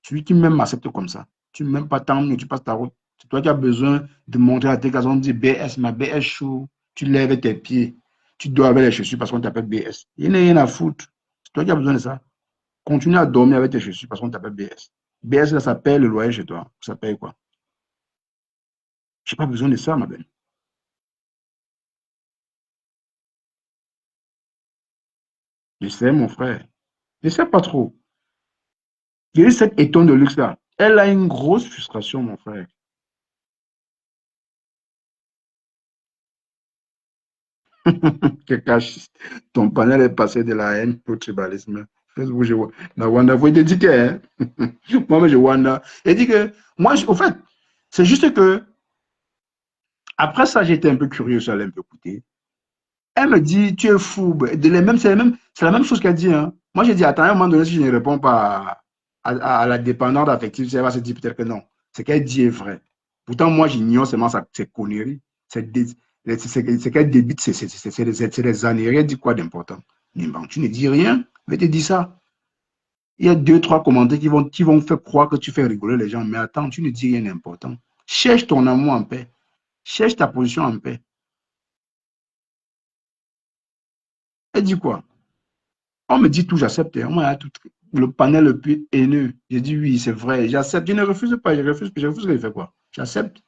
Celui qui m'aime m'accepte comme ça. Tu ne m'aimes pas tant, mais tu passes ta route. C'est toi qui as besoin de montrer à tes cassée. On dit BS, ma BS chaud. Tu lèves tes pieds. Tu dois avec les chaussures parce qu'on t'appelle BS. Il n'y a rien à foutre. C'est toi qui as besoin de ça. Continue à dormir avec tes chaussures parce qu'on t'appelle BS. BS, là, ça paye le loyer chez toi. Ça paye quoi? Je n'ai pas besoin de ça, ma belle. Je sais, mon frère. Je ne sais pas trop. J'ai eu cette étonne de luxe là. Elle a une grosse frustration, mon frère. Que cache. Ton panel est passé de la haine au tribalisme. Facebook, je vois. La Wanda, vous êtes dit que, hein? Moi, je Wanda. Elle dit que, moi, au fait, C'est juste que, après ça, j'étais un peu curieux, je suis allé un peu écouter. Elle me dit, tu es fou. C'est la même chose qu'elle dit. Hein. Moi, j'ai dit, attends, à un moment donné, si je ne réponds pas à la dépendance affective, elle va se dire peut-être que non. Ce qu'elle dit est vrai. Pourtant, moi, j'ignore seulement ses conneries. C'est qu'elle débite, c'est des âneries. Elle dit quoi d'important? Nimban, tu ne dis rien, mais tu dis ça. Il y a 2, 3 commentaires qui vont faire croire que tu fais rigoler les gens. Mais attends, tu ne dis rien d'important. Cherche ton amour en paix. Cherche ta position en paix. Elle dit quoi? On me dit tout, j'accepte. On m'a tout le panel le plus haineux. J'ai dit oui, c'est vrai, j'accepte. Je ne refuse pas, je refuse que je fais quoi? J'accepte.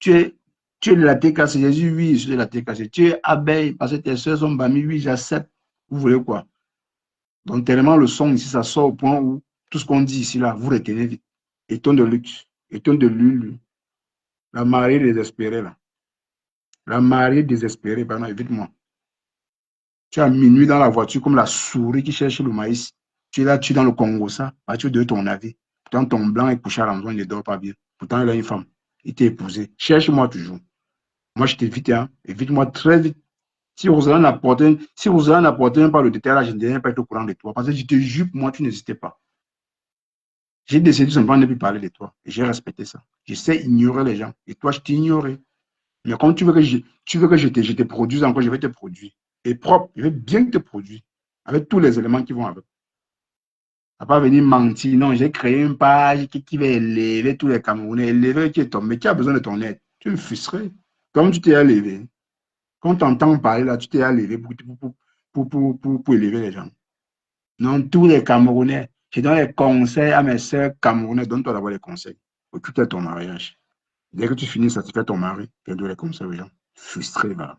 Tu es, tu es de la TKC. J'ai dit oui, je suis de la TKC. Tu es abeille parce que tes soeurs sont bamis. Oui, j'accepte. Vous voulez quoi? Donc, tellement le son ici, ça sort au point où tout ce qu'on dit ici, là, vous retenez vite. Éton de luxe, éton de lulu. La mariée désespérée, là. La mariée désespérée, pardon, évite-moi. Tu es à minuit dans la voiture comme la souris qui cherche le maïs. Tu es là, tu es dans le Congo, ça. Bah, tu donnes ton avis. Pourtant, ton blanc est couché à l'endroit, il ne dort pas bien. Pourtant, il a une femme. Il t'a épousé. Cherche-moi toujours. Moi, je t'évite, hein. Évite-moi très vite. Si Rosaline n'apporte pas le détail, là, je ne devrais pas être au courant de toi. Parce que je te jure, moi, tu n'hésitais pas. J'ai décidé simplement de ne plus parler de toi. Et j'ai respecté ça. Je sais ignorer les gens. Et toi, je t'ignorais. Mais comme tu veux que je te produise encore, je vais te produire. Et propre, je vais bien te produire. Avec tous les éléments qui vont avec. À pas venir mentir. Non, j'ai créé une page qui va élever tous les Camerounais. Élever qui est tombé. Mais qui a besoin de ton aide? Tu me frustrerais. Comme tu t'es élevé. Quand tu entends parler là, tu t'es élevé pour élever les gens. Non, tous les Camerounais. Je donne les conseils à mes sœurs Camerounais. Donne-toi d'abord les conseils. Occupe-toi de ton mariage. Dès que tu finis, ça te fait ton mari. Tu donnes les conseils aux gens. Frustré, voilà.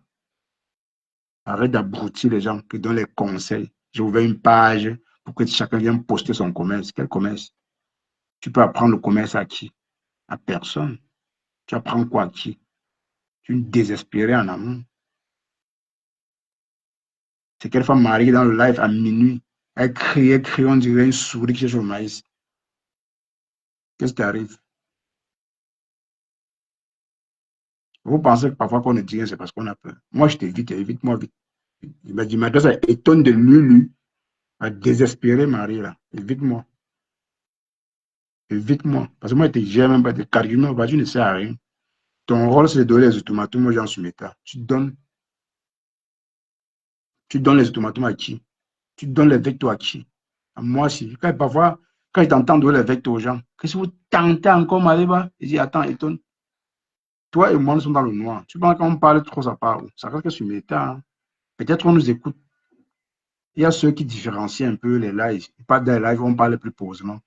Arrête d'abrutir les gens qui donnent les conseils. J'ai ouvert une page pour que chacun vienne poster son commerce. Quel commerce? Tu peux apprendre le commerce à qui? À personne. Tu apprends quoi à qui? Tu es désespéré en amour. C'est quelle femme mariée dans le live à minuit. Elle criait, on dirait une souris qui cherche au maïs. Qu'est-ce qui arrive? Vous pensez que parfois qu'on ne dit rien, c'est parce qu'on a peur. Moi, je t'évite, évite-moi vite. Il m'a dit, madame, ça étonne de Lulu à désespérer Marie, là. Évite-moi. Évite-moi. Parce que moi, je ne gère même pas de carguments, tu ne sers à rien. Ton rôle, c'est de donner les ultimatums aux gens sur méta. Tu donnes les ultimatums à qui? Tu donnes les vecteurs à qui? À moi, si. Parfois, quand je t'entends donner les vecteurs aux gens, qu'est-ce que vous tentez encore, Maléba? Je dis, attends, étonne. Toi et moi, nous sommes dans le noir. Tu penses qu'on parle trop, ça part où? Ça reste que sur méta. Hein. Peut-être qu'on nous écoute. Il y a ceux qui différencient un peu les lives. Pas des lives, on parle plus posément.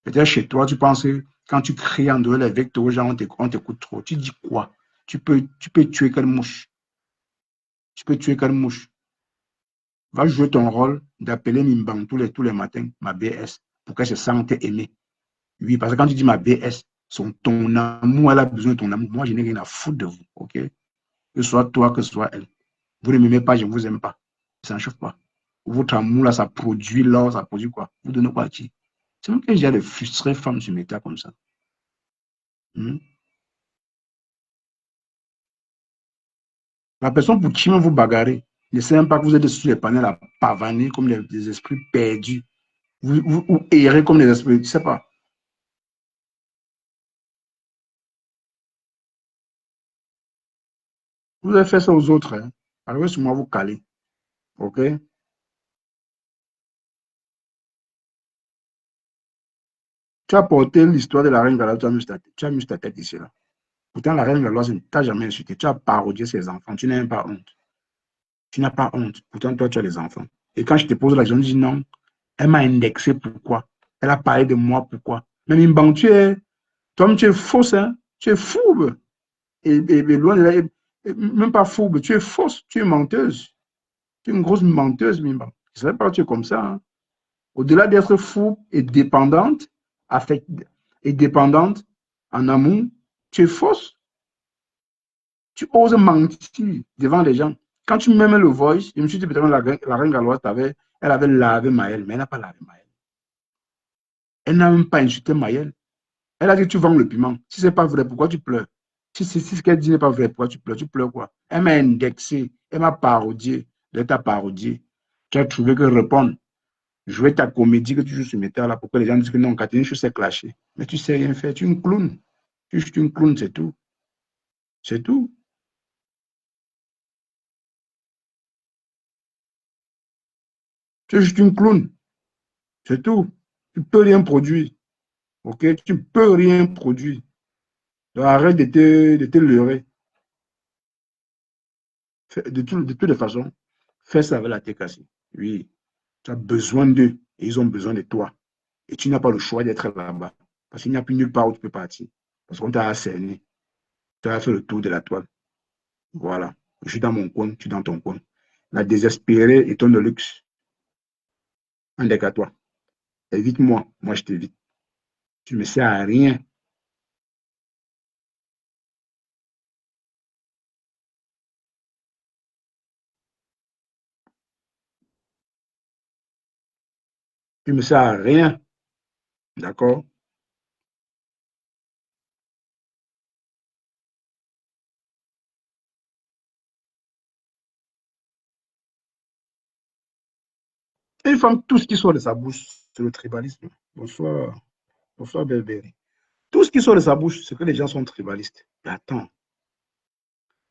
Peut-être chez toi, tu penses que quand tu cries en dehors les vecteurs aux gens, on t'écoute trop. Tu dis quoi? Tu peux tuer quelle mouche? Tu peux tuer quelle mouche? Va jouer ton rôle d'appeler Mimbang tous les matins, ma BS, pour qu'elle se sente aimée. Oui, parce que quand tu dis ma BS, ton amour, elle a besoin de ton amour. Moi, je n'ai rien à foutre de vous, ok? Que ce soit toi, que ce soit elle. Vous ne m'aimez pas, je ne vous aime pas. Ça ne chauffe pas. Votre amour, là, ça produit l'or, ça produit quoi? Vous donnez quoi à qui? C'est même que j'ai de frustrées femmes sur mes tas comme ça. La personne pour qui vous bagarrez, ne sait même pas que vous êtes sur les panels à pavaner comme des esprits perdus. Ou errer comme des esprits, je ne sais pas. Vous avez fait ça aux autres. Hein. Alors, sur moi, vous calez. OK? Tu as porté l'histoire de la reine Galois, tu as mis ta tête ici. Là. Pourtant, la reine Galois ne t'a jamais insulté. Tu as parodié ses enfants. Tu n'as même pas honte. Tu n'as pas honte. Pourtant, toi, tu as les enfants. Et quand je te pose la question, je dis non. Elle m'a indexé. Pourquoi? Elle a parlé de moi. Pourquoi? Même une banque, toi-même, tu es fausse. Hein? Tu es fourbe. Et loin de là, même pas fourbe. Tu es fausse. Tu es menteuse. Tu es une grosse menteuse, Mimba. Je ne savais pas que tu es comme ça. Hein? Au-delà d'être fourbe et dépendante, et dépendante en amour, tu es fausse. Tu oses mentir devant les gens. Quand tu m'aimes le voice, je me suis dit peut-être la reine Galoise, elle avait lavé Maël, mais elle n'a pas lavé Maël. Elle n'a même pas insulté Maël. Elle a dit, tu vends le piment. Si ce n'est pas vrai, pourquoi tu pleures? Si ce qu'elle dit n'est pas vrai, pourquoi tu pleures? Tu pleures quoi? Elle m'a indexé, elle m'a parodié. Elle t'a parodié. Tu as trouvé que répondre, jouer ta comédie que tu joues sur Meta là, pourquoi les gens disent que non, Catherine, je sais clasher. Mais tu sais rien faire, tu es une clown. Tu es juste une clown, c'est tout. C'est tout. Tu es juste une clown. C'est tout. Tu ne peux rien produire. OK? Tu ne peux rien produire. Donc arrête de te leurrer. De toutes les façons, fais ça avec la tête cassée. Oui, tu as besoin d'eux et ils ont besoin de toi. Et tu n'as pas le choix d'être là-bas. Parce qu'il n'y a plus nulle part où tu peux partir. Parce qu'on t'a ascerné. Tu as fait le tour de la toile. Voilà. Je suis dans mon coin, tu es dans ton coin. La désespérée est ton de luxe. Un deck à toi. Évite-moi, moi je t'évite. Tu ne me sers à rien. Tu ne me sers à rien. D'accord? Une femme, tout ce qui sort de sa bouche, c'est le tribalisme. Bonsoir. Bonsoir, Berberi. Tout ce qui sort de sa bouche, c'est que les gens sont tribalistes. Mais attends.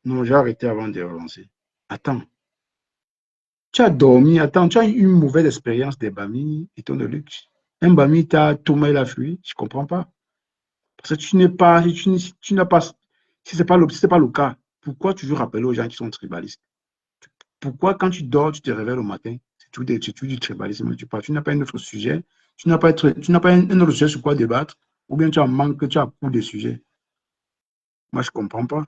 Non, j'ai arrêté avant de relancer. Attends. Tu as dormi, attends, tu as eu une mauvaise expérience des Bami et ton de luxe. Un Bami t'a tout mal a fui, je ne comprends pas. Parce que tu n'es pas, si tu n'as pas, si ce n'est pas, pas le cas, pourquoi tu veux rappeler aux gens qui sont tribalistes? Pourquoi quand tu dors, tu te réveilles le matin, c'est tout du tribalisme, tu n'as pas un autre sujet, tu n'as pas un autre sujet sur quoi débattre, ou bien tu as manque, tu as beaucoup de sujets. Moi, je ne comprends pas.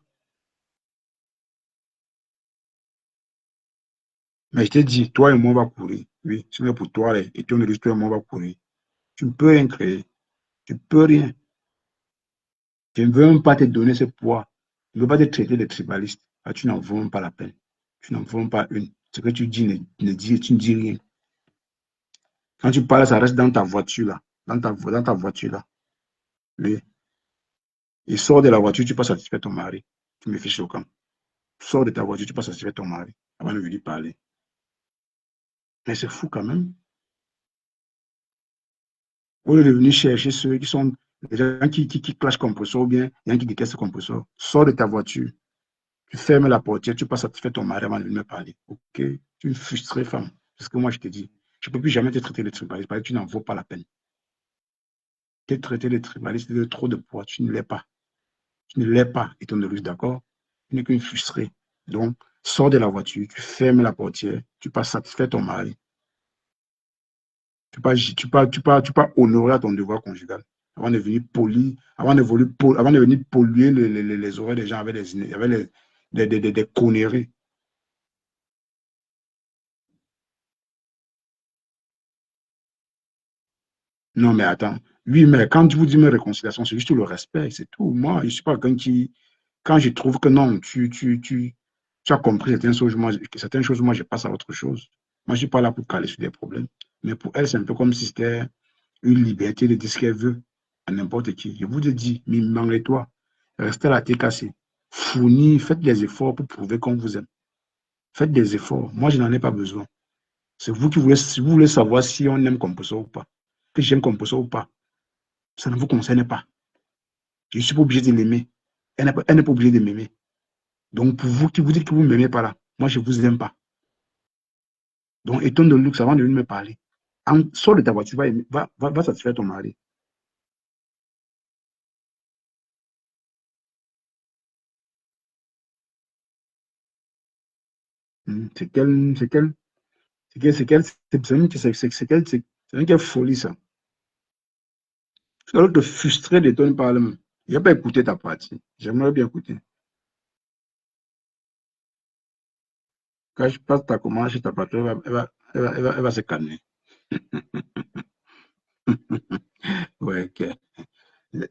Mais je t'ai dit, toi et moi, on va courir. Oui, c'est pour toi, et ton de toi et moi, on va courir. Tu ne peux rien créer. Tu ne peux rien. Je ne veux même pas te donner ce poids. Je ne veux pas te traiter de tribaliste. Ah, tu n'en vaux même pas la peine. Tu n'en vaux même pas une. Ce que tu dis, tu ne dis rien. Quand tu parles, ça reste dans ta voiture là. Dans ta voiture là. Oui. Il sort de la voiture, tu passes satisfaire ton mari. Tu me fiches au camp. Sors de ta voiture, tu passes satisfaire ton mari. Avant de venir parler. Mais c'est fou quand même. Au lieu de venir chercher ceux qui sont les gens qui clashent compresseur ou bien les gens qui détestent le compresseur. Sors de ta voiture. Tu fermes la portière, tu passes satisfaire ton mari avant de venir me parler. OK? Tu es une frustrée femme. C'est ce que moi je te dis. Je ne peux plus jamais te traiter de tribaliste parce que tu n'en vaux pas la peine. Te traiter de tribaliste, de trop de poids, tu ne l'es pas. Tu ne l'es pas, étant donné, d'accord? Tu n'es qu'une frustrée. Donc, sors de la voiture, tu fermes la portière, tu passes satisfaire ton mari. Tu pas honorer à ton devoir conjugal avant de venir poli, avant de venir polluer les oreilles des gens avec des conneries. Non, mais attends. Oui, mais quand tu vous dis mes réconciliations, c'est juste le respect, c'est tout. Moi, je ne suis pas quelqu'un qui, quand je trouve que non, tu as compris certaines choses, moi, je passe à autre chose. Moi, je ne suis pas là pour caler sur des problèmes. Mais pour elle, c'est un peu comme si c'était une liberté de dire ce qu'elle veut à n'importe qui. Je vous ai dit, malgré-toi, restez à la tête cassée. Fournir, faites des efforts pour prouver qu'on vous aime. Faites des efforts. Moi, je n'en ai pas besoin. C'est vous qui voulez, si vous voulez savoir si on aime Composo ou pas, que j'aime Composo ou pas. Ça ne vous concerne pas. Je ne suis pas obligé de l'aimer. Elle n'est pas obligée de m'aimer. Donc, pour vous qui vous dites que vous ne m'aimez pas là, moi, je ne vous aime pas. Donc, étonne de luxe avant de venir me parler. Sors de ta voiture, va satisfaire ton mari. C'est quelle, c'est quelle folie ça. Tu dois te frustrer de ton parlement. Je n'ai pas écouté ta partie. J'aimerais bien écouter. Quand je passe ta commande chez ta patronne, elle va se calmer. Ouais, ok.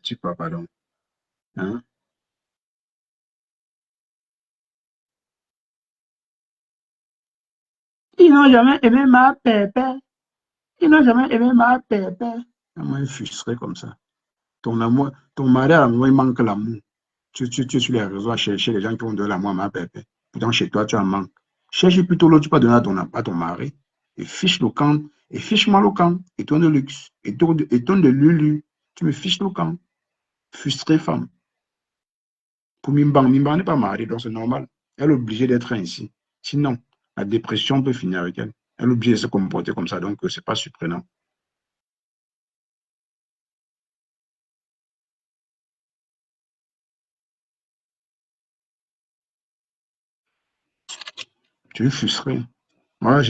Tu pas, pardon. Hein? Ils n'ont jamais aimé ma pépé. Ils n'ont jamais aimé ma pépé. Comment ils frustrés comme ça? Ton mari, à l'amour, il manque l'amour. Tu es sur les réseaux à chercher les gens qui vont donner l'amour à ma pépé. Pourtant, chez toi, tu en manques. Cherche plutôt l'autre, tu peux donner à ton mari. Et fiche le camp. Et fiche-moi le camp. Et ton de luxe. Et ton de lulu. Tu me fiches le camp. Frustrée femme. Pour Mimban n'est pas mariée, donc c'est normal. Elle est obligée d'être ainsi. Sinon, la dépression peut finir avec elle. Elle est obligée de se comporter comme ça, donc c'est pas surprenant. Tu es frustré. Moi,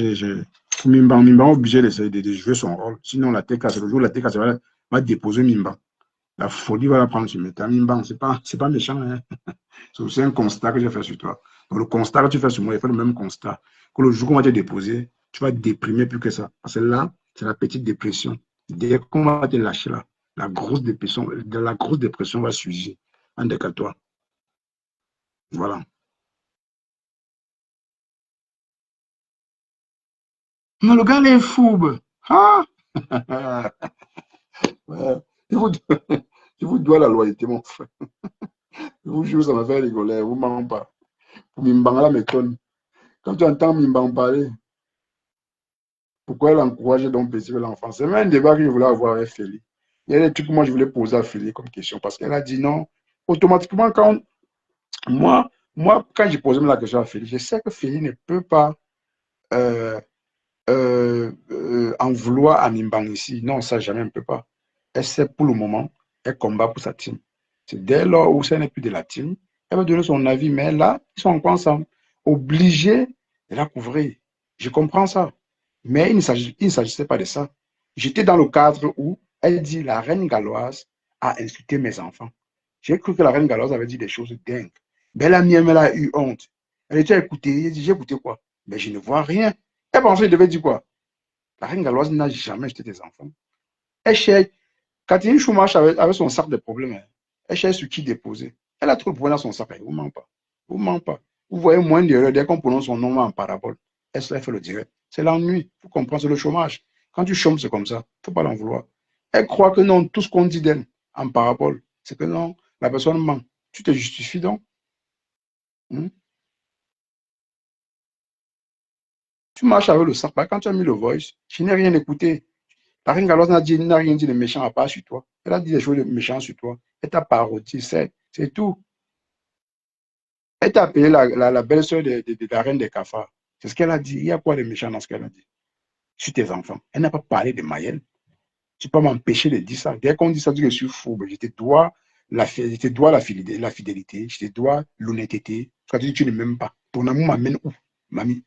pour Mimban est obligé de jouer son rôle. Sinon, la TK, c'est le jour où la TK va déposer Mimban. La folie va la prendre sur mes Mimban, c'est pas méchant. Hein? C'est aussi un constat que j'ai fait sur toi. Donc, le constat que tu fais sur moi, il fait le même constat. Que le jour qu'on va te déposer, tu vas déprimer plus que ça. Parce que là, c'est la petite dépression. Dès qu'on va te lâcher là, la grosse dépression va surgir. En décale toi. Voilà. Mais le gars, il est fou. Ah! Ouais. Je vous, je vous dois la loyauté, mon frère. Je vous jure, ça m'a fait rigoler. Vous ne m'en pas. Pour Mimbang, là, m'étonne. Quand tu entends Mimbang parler, pourquoi elle encourage donc plaisir l'enfant? C'est même un débat que je voulais avoir avec Félix. Il y a des trucs que moi je voulais poser à Félix comme question parce qu'elle a dit non. Automatiquement, quand j'ai posé la question à Félix, je sais que Félix ne peut pas euh, en vouloir à Mimbang ici. Non, ça jamais, elle ne peut pas. Elle sait pour le moment, elle combat pour sa team. C'est dès lors où ça n'est plus de la team, elle va donner son avis, mais là, ils sont encore ensemble, obligés de la couvrir. Je comprends ça. Mais il ne s'agissait pas de ça. J'étais dans le cadre où elle dit la reine galloise a insulté mes enfants. J'ai cru que la reine galloise avait dit des choses dingues. Mais la mienne, elle a eu honte. Elle était écoutée. Elle dit, j'ai écouté quoi? Mais je ne vois rien. Elle pensait qu'elle devait dire quoi? La reine galloise n'a jamais jeté des enfants. Elle cherche. Catherine Schumacher avait son sac de problèmes. Hein. Elle cherche sur qui déposer. Elle a trop de problèmes dans son sac. Vous ne mentez pas. Vous ne mentez pas. Vous voyez moins d'erreurs dès qu'on prononce son nom en parabole. Elle fait le direct. C'est l'ennui. Vous comprenez, c'est le chômage. Quand tu chômes, c'est comme ça. Il ne faut pas l'en vouloir. Elle croit que non, tout ce qu'on dit d'elle en parabole, c'est que non, la personne ment. Tu te justifies donc. Hmm? Tu marches avec le sac. Quand tu as mis le voice, je n'ai rien écouté. La reine Galloise n'a rien dit de méchant à part sur toi. Elle a dit des choses de méchant sur toi. Elle t'a parodié, c'est tout. Elle t'a appelé la belle-sœur de la reine des cafards. C'est ce qu'elle a dit. Il y a quoi de méchant dans ce qu'elle a dit sur tes enfants? Elle n'a pas parlé de Mayel. Tu peux pas m'empêcher de dire ça. Dès qu'on dit ça, tu dis que je suis fou. Je te dois la fidélité, je te dois l'honnêteté. Parce que tu ne m'aimes pas. Ton amour m'amène où, mamie?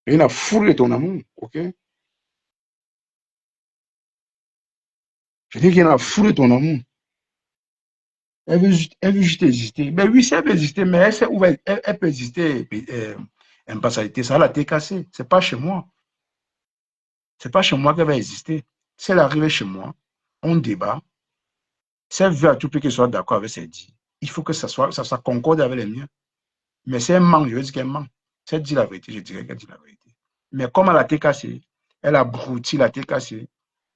Rien à foutre de ton amour, ok? Je dis rien à foutre de ton amour. Elle veut juste exister. Mais oui, si elle veut exister, mais elle sait où elle peut exister. Impartialité, ça, elle a été cassée. C'est pas chez moi. C'est pas chez moi qu'elle va exister. Si elle arrive chez moi, on débat. Si elle veut à tout prix qu'elle soit d'accord avec ses dits, il faut que ça soit concorde avec les miens. Mais si elle ment, je veux dire qu'elle ment. Si elle dit la vérité, je dirais qu'elle dit la vérité. Mais comme elle a été cassée, elle a brouti la été cassée,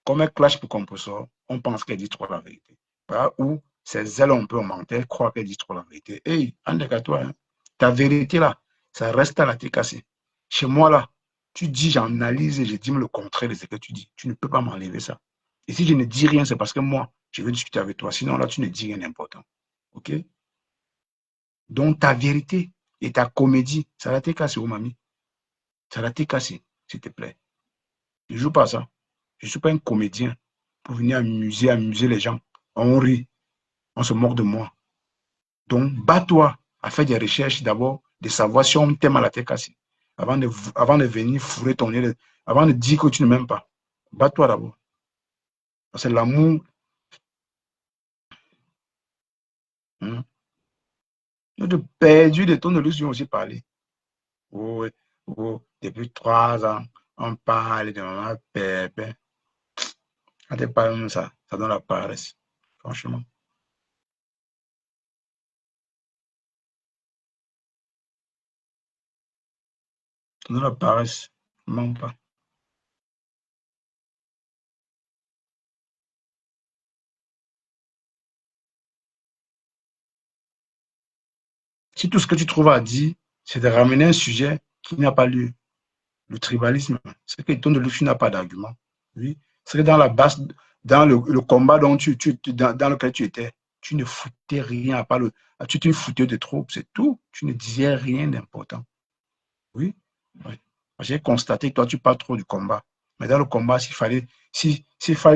comme elle clash pour compresseur, on pense qu'elle dit trop la vérité. Voilà, ou ses ailes un peu augmentées, elle croit qu'elle dit trop la vérité. Hey, à toi, hein. Ta vérité là, ça reste à la été cassée. Chez moi là, tu dis, j'analyse et je dis le contraire de ce que tu dis. Tu ne peux pas m'enlever ça. Et si je ne dis rien, c'est parce que moi, je veux discuter avec toi. Sinon là, tu ne dis rien d'important. OK? Donc ta vérité et ta comédie, ça va été cassé, oh mamie. Ça va été cassé, s'il te plaît. Je ne joue pas ça. Je ne suis pas un comédien pour venir amuser les gens. On rit, on se moque de moi. Donc, bats-toi à faire des recherches d'abord, de savoir si on t'aime à la tête cassée. Avant de venir fourrer ton nez, avant de dire que tu ne m'aimes pas. Bats-toi d'abord. Parce que l'amour, hein, de perdu de ton illusion aussi parler. Oh, oh, depuis 3 ans, on parle de maman pépé. Quand tu parles comme ça donne la paresse. Franchement. Ça donne la paresse. Même pas. Si tout ce que tu trouves à dire, c'est de ramener un sujet qui n'a pas lieu, le tribalisme, c'est que ton de lui, tu n'as pas d'argument. Oui. C'est que dans la base, dans le combat dont dans lequel tu étais, tu ne foutais rien à part tu te foutais de trop, c'est tout. Tu ne disais rien d'important. Oui. Oui. J'ai constaté que toi, tu parles trop du combat. Mais dans le combat, s'il fallait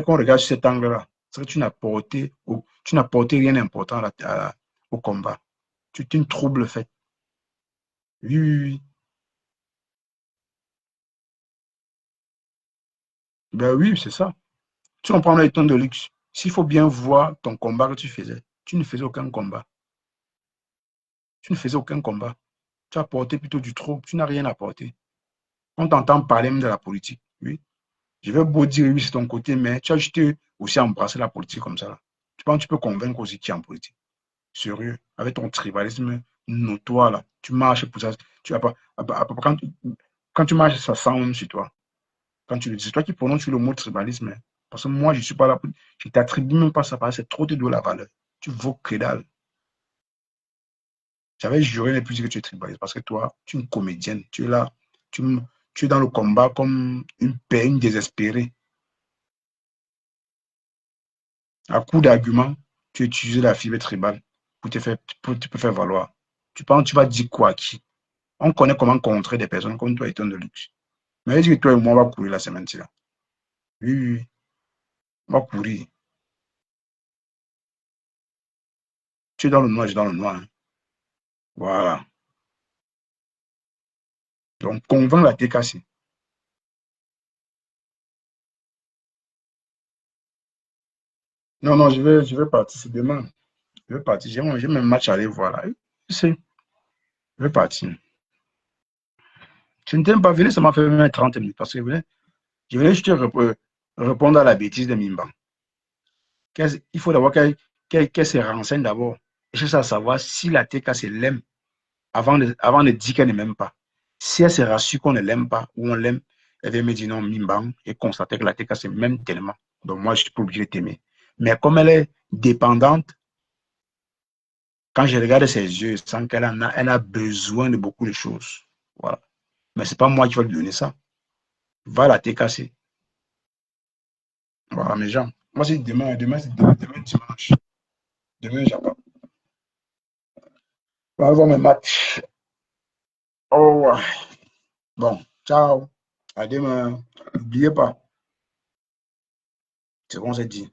qu'on regarde sur cet angle-là, c'est que tu n'as porté rien d'important au combat. Tu es une trouble faite. Oui, oui, oui. Ben oui, c'est ça. Tu en prends les tonnes de luxe. S'il faut bien voir ton combat que tu faisais, tu ne faisais aucun combat. Tu ne faisais aucun combat. Tu as porté plutôt du trouble. Tu n'as rien apporté. On t'entend parler même de la politique. Oui. Je vais beau dire oui, c'est ton côté, mais tu as juste aussi embrassé la politique comme ça. Là. Tu penses que tu peux convaincre aussi qui est en politique. Sérieux. Avec ton tribalisme notoire, là. Tu marches pour ça. Tu as pas, quand tu marches, ça sent même sur toi. Quand tu le dis, c'est toi qui prononces le mot tribalisme. Hein. Parce que moi, je ne suis pas là pour. Je ne t'attribue même pas ça, parce que c'est trop te donner la valeur. Tu vaux que dalle. J'avais juré ne plus dire que tu es tribaliste parce que toi, tu es une comédienne. Tu es là, tu, tu es dans le combat comme une paix, une désespérée. À coup d'arguments, tu utilises la fibre tribale pour te faire valoir. Tu penses, tu vas dire quoi à qui? On connaît comment contrer des personnes comme toi et ton de luxe. Mais je dis que toi et moi, on va courir la semaine-ci. Là. Oui, oui, oui. On va courir. Tu es dans le noir, je suis dans le noir. Hein. Voilà. Donc, convainc la TKC. Non, non, je vais partir. C'est demain. Je vais partir. J'ai même match à aller voir là. Je sais. Je vais partir. Je ne t'aime pas venir, ça m'a fait même 30 minutes parce que je voulais juste répondre à la bêtise de Mimba. Il faut d'abord qu'elle se renseigne d'abord. Et cherche à savoir si la TKC l'aime avant de dire qu'elle ne m'aime pas. Si elle se rassure qu'on ne l'aime pas ou on l'aime, elle vient me dire non, Mimba, et constater que la TKC m'aime tellement. Donc moi, je suis pas obligé de t'aimer. Mais comme elle est dépendante, quand je regarde ses yeux, je sens elle a besoin de beaucoup de choses. Voilà. Mais ce n'est pas moi qui vais lui donner ça. Va la TKC. Voilà, mes gens. Moi, c'est demain dimanche. Demain, j'attends. On va voir mes matchs. Oh, ouais. Bon, ciao. À demain. N'oubliez pas. C'est bon, c'est dit.